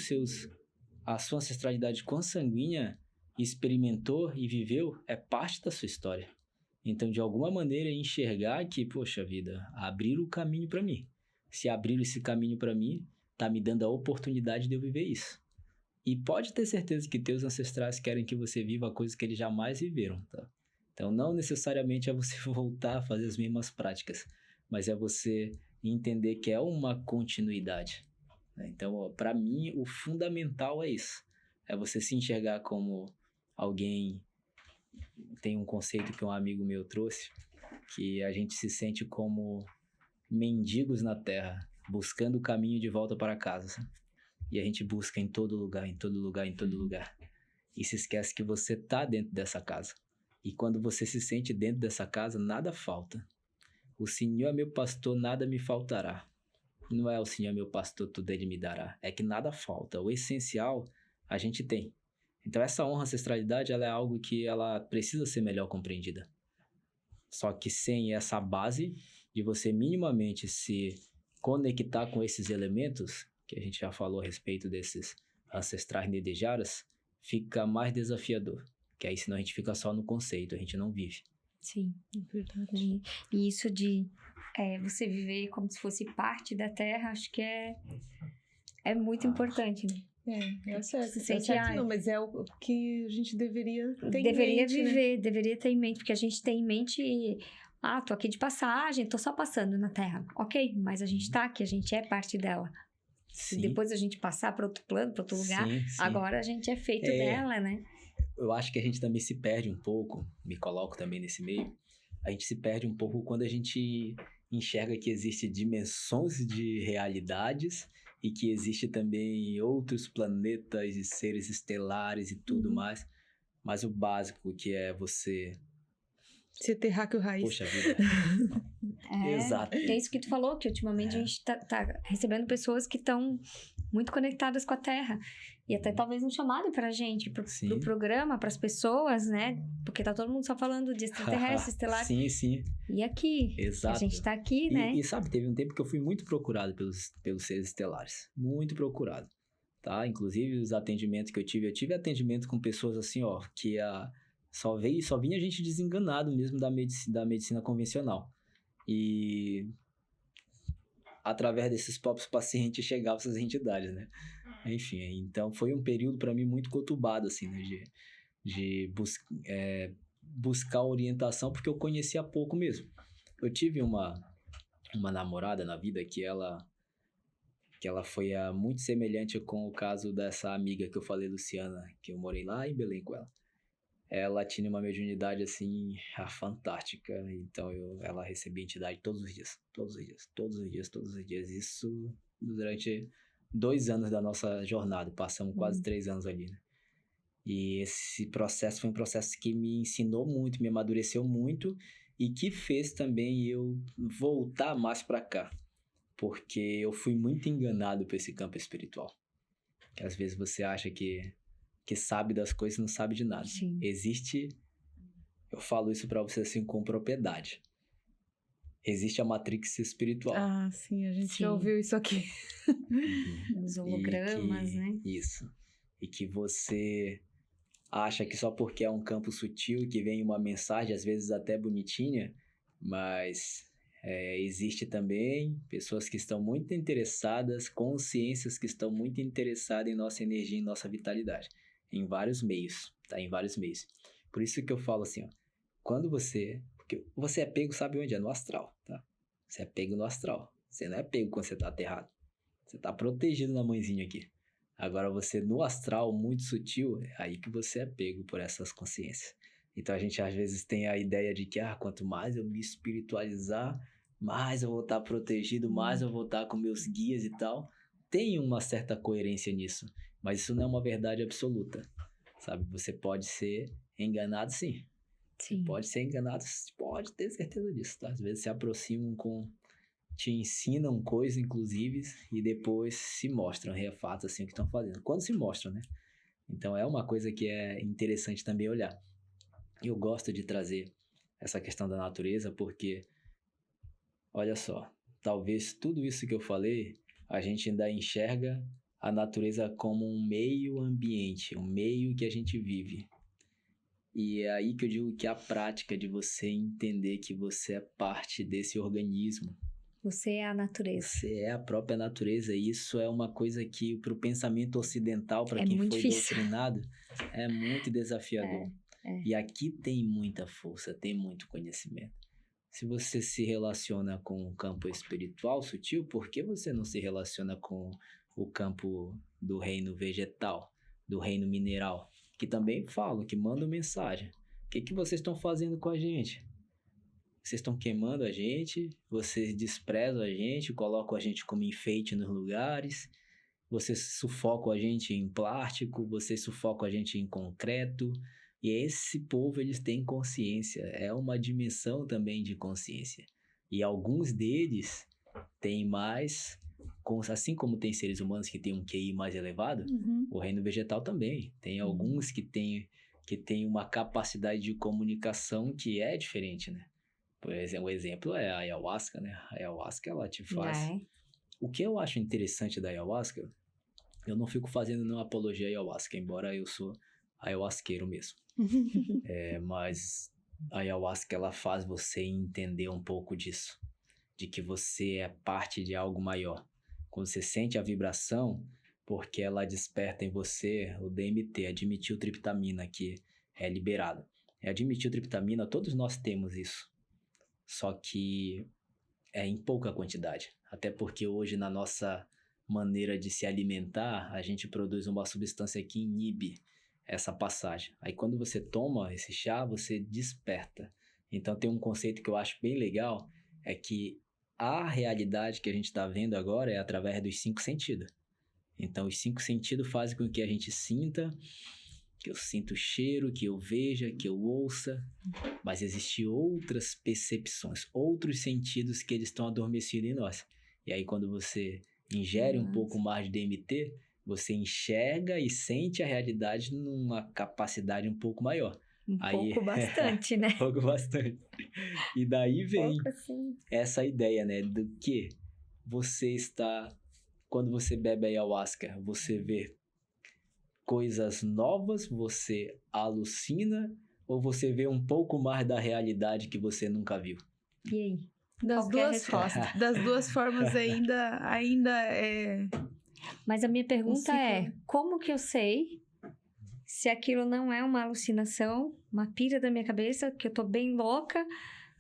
a sua ancestralidade consanguínea experimentou e viveu é parte da sua história. Então, de alguma maneira, enxergar que, poxa vida, abriram o caminho para mim. Se abriram esse caminho para mim, tá me dando a oportunidade de eu viver isso. E pode ter certeza que teus ancestrais querem que você viva coisas que eles jamais viveram, tá? Então, não necessariamente é você voltar a fazer as mesmas práticas, mas é você entender que é uma continuidade. Então, para mim, o fundamental é isso. É você se enxergar como alguém... Tem um conceito que um amigo meu trouxe, que a gente se sente como mendigos na terra, buscando o caminho de volta para casa. Sabe? E a gente busca em todo lugar, em todo lugar, em todo lugar. E se esquece que você tá dentro dessa casa. E quando você se sente dentro dessa casa, nada falta. O Senhor é meu pastor, nada me faltará. Não é o Senhor é meu pastor, tudo Ele me dará. É que nada falta. O essencial a gente tem. Então essa honra à ancestralidade, ela é algo que ela precisa ser melhor compreendida. Só que sem essa base de você minimamente se conectar com esses elementos, que a gente já falou a respeito desses ancestrais nedejaras, fica mais desafiador. Que aí senão a gente fica só no conceito, a gente não vive. Sim, É verdade. E isso de você viver como se fosse parte da terra, acho que é muito importante, né? É certo. Se sente, não, mas é o que a gente deveria ter deveria em mente, viver, né? Deveria ter em mente, porque a gente tem em mente, tô aqui de passagem, tô só passando na Terra. Ok, mas a gente tá aqui, a gente é parte dela. Se depois a gente passar para outro plano, para outro lugar, agora a gente é feito dela, né? Eu acho que a gente também se perde um pouco, me coloco também nesse meio, a gente se perde um pouco quando a gente enxerga que existem dimensões de realidades e que existe também outros planetas e seres estelares e tudo mais. Mas o básico que é você... Ser terráqueo raiz. Poxa vida. Exato. É isso que tu falou, que ultimamente a gente tá recebendo pessoas que estão muito conectadas com a Terra. E até talvez um chamado pra gente, pro programa, pras pessoas, né? Porque tá todo mundo só falando de extraterrestre, estelar. Sim. E aqui. Exato. A gente tá aqui, né? E sabe, teve um tempo que eu fui muito procurado pelos seres estelares. Muito procurado. Tá? Inclusive, os atendimentos que eu tive atendimento com pessoas assim, ó, que só vinha gente desenganado mesmo da medicina convencional. E através desses próprios pacientes chegavam essas entidades, né? Enfim, então foi um período para mim muito conturbado, assim, né? De buscar orientação, porque eu conhecia pouco mesmo. Eu tive uma namorada na vida que ela foi muito semelhante com o caso dessa amiga que eu falei, Luciana, que eu morei lá em Belém com ela. Ela tinha uma mediunidade, assim, fantástica. Então, ela recebia entidade todos os dias. Isso durante 2 anos da nossa jornada. Passamos quase 3 anos ali, né? E esse processo foi um processo que me ensinou muito, me amadureceu muito e que fez também eu voltar mais para cá. Porque eu fui muito enganado por esse campo espiritual. Que às vezes você acha que sabe das coisas e não sabe de nada. Sim. Existe, eu falo isso pra você assim com propriedade. Existe a Matrix espiritual. Ah, sim, a gente já ouviu isso aqui. Os hologramas, né? Isso. E que você acha que só porque é um campo sutil, que vem uma mensagem, às vezes até bonitinha, mas existe também pessoas que estão muito interessadas, consciências que estão muito interessadas em nossa energia, em nossa vitalidade. Em vários meios, tá? Em vários meios. Por isso que eu falo assim, ó. Quando porque você é pego, sabe onde? É no astral, tá? Você é pego no astral. Você não é pego quando você tá aterrado. Você tá protegido na mãezinha aqui. Agora você no astral, muito sutil, é aí que você é pego por essas consciências. Então a gente às vezes tem a ideia de que quanto mais eu me espiritualizar, mais eu vou estar protegido, mais eu vou estar com meus guias e tal. Tem uma certa coerência nisso, mas isso não é uma verdade absoluta, sabe? Você pode ser enganado, sim. Sim. Pode ser enganado, pode ter certeza disso, tá? Às vezes se aproximam te ensinam coisas, inclusive, e depois se mostram, refatos assim o que estão fazendo. Quando se mostram, né? Então é uma coisa que é interessante também olhar. Eu gosto de trazer essa questão da natureza porque, olha só, talvez tudo isso que eu falei, a gente ainda enxerga a natureza como um meio ambiente, um meio que a gente vive. E é aí que eu digo que a prática de você entender que você é parte desse organismo. Você é a natureza. Você é a própria natureza. E isso é uma coisa que, para o pensamento ocidental, para quem foi doutrinado, é muito desafiador. E aqui tem muita força, tem muito conhecimento. Se você se relaciona com o campo espiritual sutil, por que você não se relaciona com o campo do reino vegetal, do reino mineral? Que também falam, que mandam mensagem. O que vocês estão fazendo com a gente? Vocês estão queimando a gente, vocês desprezam a gente, colocam a gente como enfeite nos lugares, vocês sufocam a gente em plástico, vocês sufocam a gente em concreto. E esse povo, eles têm consciência, é uma dimensão também de consciência. E alguns deles têm mais, assim como tem seres humanos que têm um QI mais elevado, o reino vegetal também. Tem alguns que têm uma capacidade de comunicação que é diferente, né? Por exemplo, o exemplo é a ayahuasca, né? A ayahuasca, ela te faz... O que eu acho interessante da ayahuasca, eu não fico fazendo nenhuma apologia à ayahuasca, embora eu sou ayahuasqueiro mesmo. Mas a ayahuasca, ela faz você entender um pouco disso, de que você é parte de algo maior. Quando você sente a vibração, porque ela desperta em você o DMT, a dimetiltriptamina, que é liberado. A dimetiltriptamina, todos nós temos isso, só que é em pouca quantidade. Até porque hoje, na nossa maneira de se alimentar, a gente produz uma substância que inibe essa passagem. Aí quando você toma esse chá, você desperta. Então tem um conceito que eu acho bem legal, é que a realidade que a gente está vendo agora é através dos 5 sentidos. Então os 5 sentidos fazem com que a gente sinta, que eu sinta o cheiro, que eu veja, que eu ouça, mas existem outras percepções, outros sentidos que eles estão adormecidos em nós. E aí quando você ingere um pouco mais de DMT, você enxerga e sente a realidade numa capacidade um pouco maior. Pouco bastante, né? Pouco bastante. E daí vem assim. Essa ideia, né? Do que você está... Quando você bebe ayahuasca, você vê coisas novas, você alucina, ou você vê um pouco mais da realidade que você nunca viu? E aí? Das duas formas ainda é... Mas a minha pergunta é, como que eu sei se aquilo não é uma alucinação, uma pira da minha cabeça, que eu tô bem louca,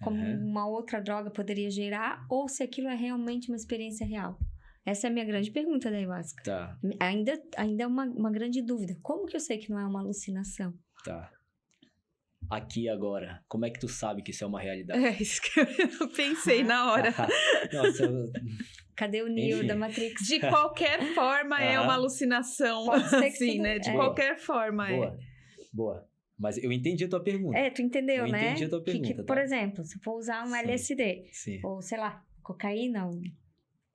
como uma outra droga poderia gerar, ou se aquilo é realmente uma experiência real? Essa é a minha grande pergunta da ayahuasca. Tá. Ainda é uma grande dúvida. Como que eu sei que não é uma alucinação? Tá. Aqui agora, como é que tu sabe que isso é uma realidade? É isso que eu pensei na hora. Nossa, Cadê o Neo da Matrix? De qualquer forma é uma alucinação. Pode ser que assim, né? De qualquer forma Boa. Mas eu entendi a tua pergunta. Tu entendeu, né? Eu entendi a tua pergunta, por exemplo, se for usar um LSD, ou sei lá, cocaína, ou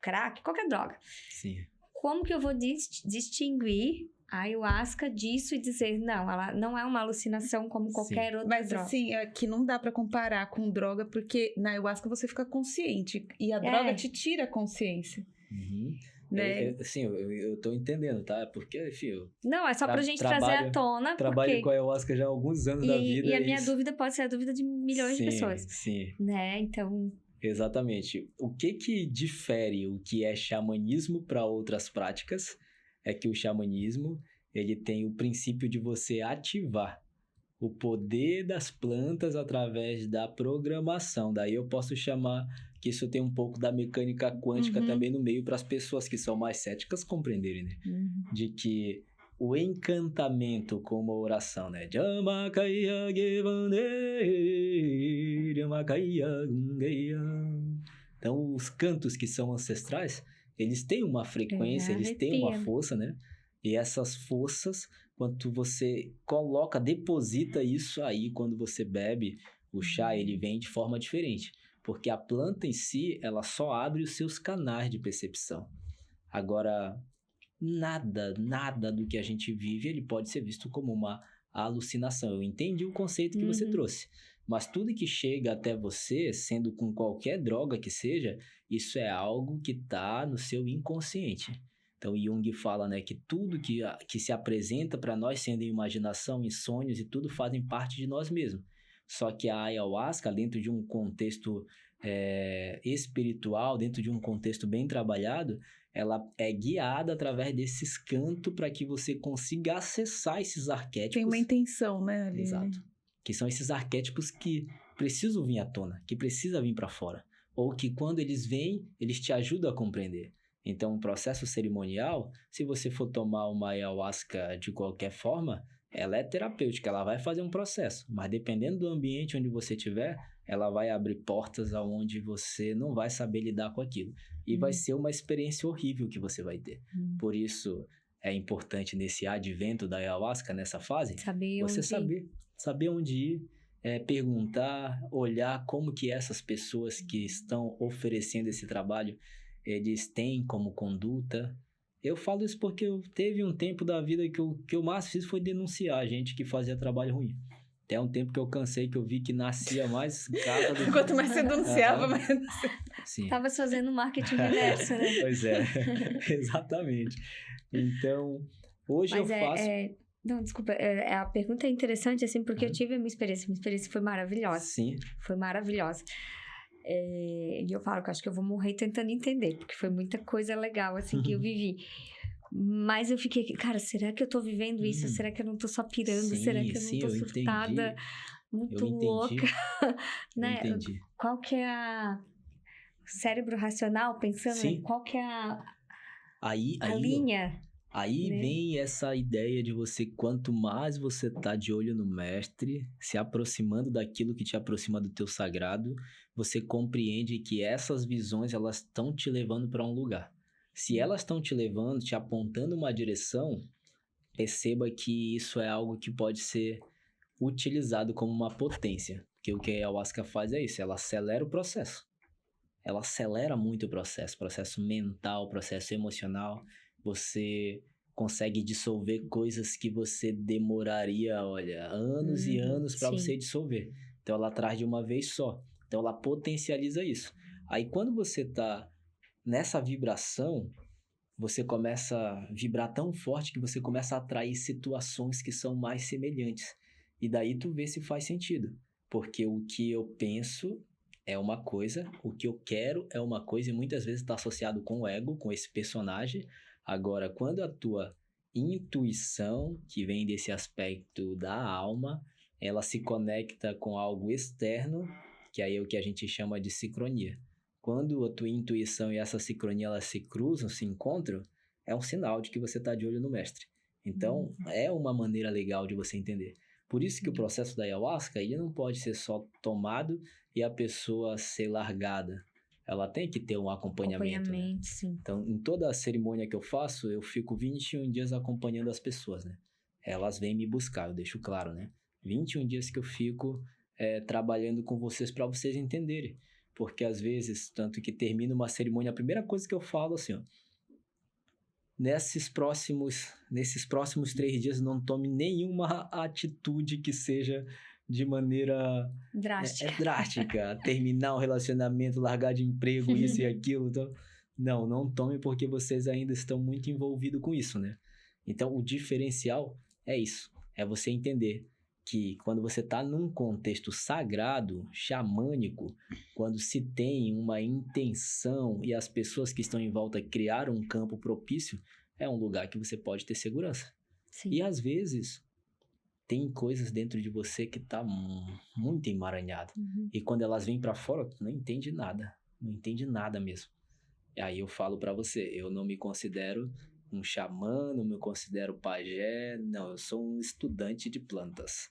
crack, qualquer droga. Sim. Como que eu vou distinguir a ayahuasca disso e dizer, não, ela não é uma alucinação como qualquer outra Mas, droga? Mas assim, aqui não dá pra comparar com droga, porque na ayahuasca você fica consciente e a droga te tira a consciência. Né? Eu tô entendendo, tá? Porque, enfim... Não, é só pra gente trazer à tona, Trabalho com a ayahuasca já há alguns anos da vida. E a minha dúvida pode ser a dúvida de milhões de pessoas. Sim. Né? Então... Exatamente. O que difere o que é xamanismo para outras práticas é que o xamanismo, ele tem o princípio de você ativar o poder das plantas através da programação. Daí eu posso chamar que isso tem um pouco da mecânica quântica também no meio, para as pessoas que são mais céticas compreenderem, né? De que o encantamento como oração, né? Então, os cantos que são ancestrais, eles têm uma frequência, eles têm uma força, né? E essas forças, quando você deposita isso aí, quando você bebe o chá, ele vem de forma diferente. Porque a planta em si, ela só abre os seus canais de percepção. Agora, nada do que a gente vive, ele pode ser visto como uma alucinação. Eu entendi o conceito que você trouxe. Mas tudo que chega até você, sendo com qualquer droga que seja, isso é algo que está no seu inconsciente. Então, Jung fala, né, que tudo que se apresenta para nós, sendo imaginação, em sonhos e tudo, fazem parte de nós mesmos. Só que a ayahuasca, dentro de um contexto espiritual, dentro de um contexto bem trabalhado, ela é guiada através desses cantos para que você consiga acessar esses arquétipos. Tem uma intenção, né? Ali. Exato. Que são esses arquétipos que precisam vir à tona, que precisam vir para fora. Ou que quando eles vêm, eles te ajudam a compreender. Então, um processo cerimonial, se você for tomar uma ayahuasca de qualquer forma, ela é terapêutica, ela vai fazer um processo. Mas dependendo do ambiente onde você estiver, ela vai abrir portas aonde você não vai saber lidar com aquilo. E vai ser uma experiência horrível que você vai ter. Por isso, é importante nesse advento da ayahuasca, nessa fase, saber onde ir, perguntar, olhar como que essas pessoas que estão oferecendo esse trabalho, eles têm como conduta. Eu falo isso porque teve um tempo da vida que eu mais fiz foi denunciar a gente que fazia trabalho ruim. Até um tempo que eu cansei, que eu vi que nascia mais casa do que... Quanto mais você denunciava, mais... Sim. Tava fazendo marketing reverso, né? Pois é, exatamente. Então, hoje eu faço... Não, desculpa, a pergunta é interessante, assim, porque eu tive a minha experiência foi maravilhosa. Sim. Foi maravilhosa. E eu falo que eu acho que eu vou morrer tentando entender, porque foi muita coisa legal, assim, que eu vivi. Mas eu fiquei, cara, será que eu tô vivendo isso? Será que eu não tô só pirando? Sim, será que eu não tô surtada? Muito louca? Né? Eu entendi. Qual que é a... Cérebro racional, pensando, né? Qual que é a linha? Aí vem essa ideia de você, quanto mais você tá de olho no mestre, se aproximando daquilo que te aproxima do teu sagrado, você compreende que essas visões, elas estão te levando para um lugar. Se elas estão te levando, te apontando uma direção, perceba que isso é algo que pode ser utilizado como uma potência. Porque o que a ayahuasca faz é isso, ela acelera o processo. Ela acelera muito o processo mental, processo emocional. Você consegue dissolver coisas que você demoraria, anos e anos para você dissolver. Então, ela traz de uma vez só. Então, ela potencializa isso. Aí, quando você está nessa vibração, você começa a vibrar tão forte que você começa a atrair situações que são mais semelhantes. E daí, tu vê se faz sentido. Porque o que eu penso é uma coisa, o que eu quero é uma coisa, e muitas vezes está associado com o ego, com esse personagem. Agora, quando a tua intuição, que vem desse aspecto da alma, ela se conecta com algo externo, que aí é o que a gente chama de sincronia. Quando a tua intuição e essa sincronia, elas se cruzam, se encontram, é um sinal de que você está de olho no mestre. Então, é uma maneira legal de você entender. Por isso que o processo da ayahuasca, ele não pode ser só tomado e a pessoa ser largada. Ela tem que ter um acompanhamento, né? Sim. Então, em toda a cerimônia que eu faço, eu fico 21 dias acompanhando as pessoas, né? Elas vêm me buscar, eu deixo claro, né? 21 dias que eu fico trabalhando com vocês para vocês entenderem. Porque, às vezes, tanto que termina uma cerimônia, a primeira coisa que eu falo, assim, ó, nesses próximos 3 dias, não tome nenhuma atitude que seja de maneira drástica. Terminar um relacionamento, largar de emprego, isso e aquilo. Então, não tome, porque vocês ainda estão muito envolvidos com isso, né? Então, o diferencial é isso. É você entender que quando você está num contexto sagrado, xamânico, quando se tem uma intenção e as pessoas que estão em volta criaram um campo propício, é um lugar que você pode ter segurança. Sim. E às vezes tem coisas dentro de você que tá muito emaranhado. E quando elas vêm para fora, tu não entende nada. Não entende nada mesmo. E aí eu falo para você, eu não me considero um xamã, não me considero pajé, não, eu sou um estudante de plantas,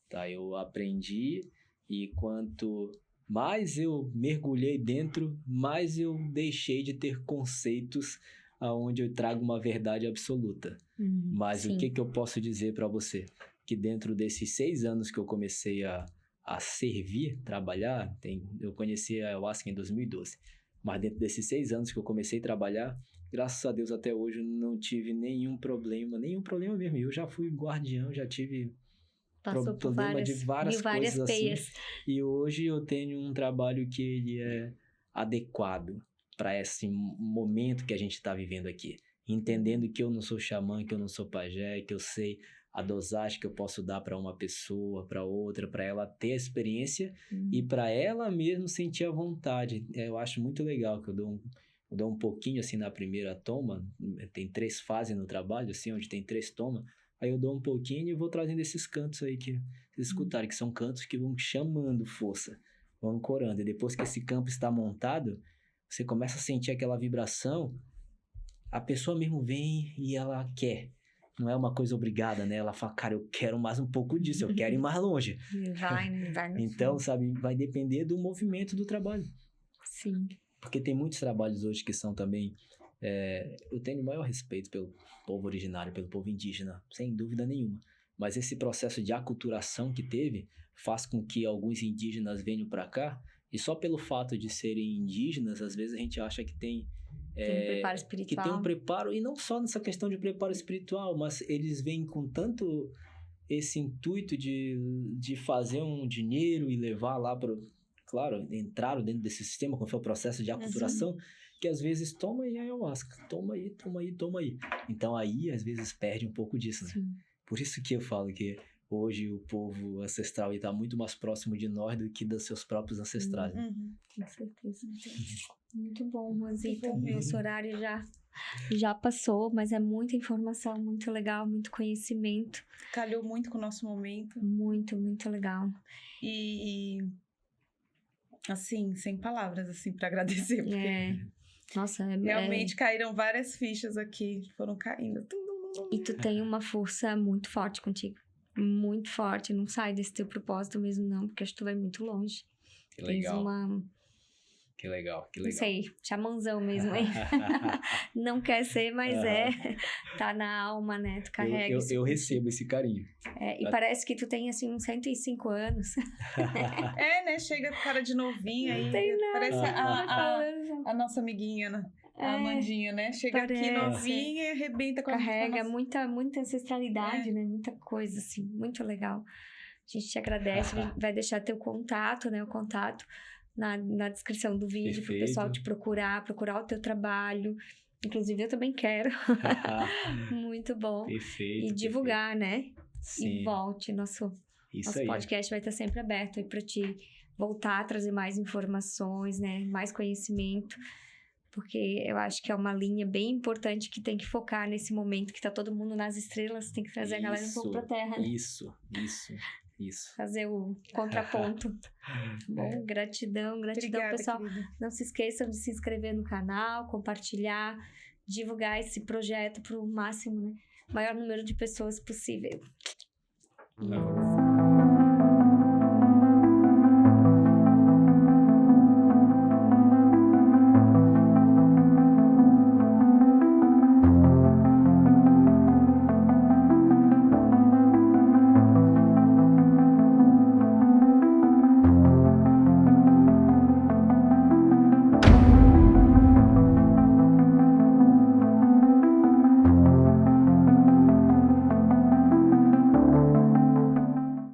tá? Eu aprendi e quanto mais eu mergulhei dentro, mais eu deixei de ter conceitos aonde eu trago uma verdade absoluta. Mas sim. o que eu posso dizer para você? Que dentro desses 6 anos que eu comecei a servir, trabalhar, eu conheci a ayahuasca em 2012, mas dentro desses 6 anos que eu comecei a trabalhar, graças a Deus até hoje eu não tive nenhum problema mesmo. Eu já fui guardião, já tive problema de várias coisas peias. assim. E hoje eu tenho um trabalho que ele é adequado para esse momento que a gente está vivendo aqui. Entendendo que eu não sou xamã, que eu não sou pajé, que eu sei a dosagem que eu posso dar para uma pessoa, para outra, para ela ter a experiência e para ela mesmo sentir a vontade. Eu acho muito legal que eu dou um pouquinho assim na primeira toma, tem 3 fases no trabalho, assim, onde tem 3 tomas, aí eu dou um pouquinho e vou trazendo esses cantos aí que vocês escutaram, que são cantos que vão chamando força, vão ancorando. E depois que esse campo está montado, você começa a sentir aquela vibração, a pessoa mesmo vem e ela quer. Não é uma coisa obrigada, né? Ela fala, cara, eu quero mais um pouco disso, eu quero ir mais longe. Vai. Então, sabe, vai depender do movimento do trabalho. Sim. Porque tem muitos trabalhos hoje que são também... eu tenho o maior respeito pelo povo originário, pelo povo indígena, sem dúvida nenhuma. Mas esse processo de aculturação que teve faz com que alguns indígenas venham para cá e só pelo fato de serem indígenas, às vezes a gente acha que tem um preparo espiritual. Que tem um preparo, e não só nessa questão de preparo espiritual, mas eles vêm com tanto esse intuito de fazer um dinheiro e levar lá para... Claro, entraram dentro desse sistema, como foi o processo de aculturação, que às vezes toma aí a ayahuasca, toma aí. Então aí, às vezes, perde um pouco disso, né? Sim. Por isso que eu falo que hoje o povo ancestral está muito mais próximo de nós do que dos seus próprios ancestrais. Né? Com certeza. Muito bom, Rosita. Nosso horário já passou, mas é muita informação, muito legal, muito conhecimento. Calhou muito com o nosso momento. Muito, muito legal. E assim, sem palavras, assim, para agradecer. Porque nossa, realmente caíram várias fichas aqui, foram caindo. E tu tem uma força muito forte contigo. Muito forte. Não sai desse teu propósito mesmo, não, porque acho que tu vai muito longe. Que legal. Tens Que legal. Não sei, xamãzão mesmo, hein? Não quer ser, mas tá na alma, né? Tu carrega isso. Eu recebo esse carinho. E parece que tu tem, assim, uns 105 anos. Né? Chega cara de novinha aí. Não tem nada. Parece a nossa amiguinha, né? A Amandinha, né? Chega aqui novinha e arrebenta com Carrega muita ancestralidade, né? Muita coisa, assim, muito legal. A gente te agradece, vai deixar teu contato, né? O contato na descrição do vídeo, para o pessoal te procurar o teu trabalho. Inclusive, eu também quero. Muito bom. Perfeito. E divulgar, né? Sim. E volte. Nosso podcast vai estar sempre aberto aí para te voltar a trazer mais informações, né? Mais conhecimento. Porque eu acho que é uma linha bem importante que tem que focar nesse momento que tá todo mundo nas estrelas. Tem que trazer a galera um pouco pra terra. Né? Isso. Fazer o contraponto. Bom, gratidão, Obrigada, pessoal. Querida. Não se esqueçam de se inscrever no canal, compartilhar, divulgar esse projeto para o máximo, né? Maior número de pessoas possível.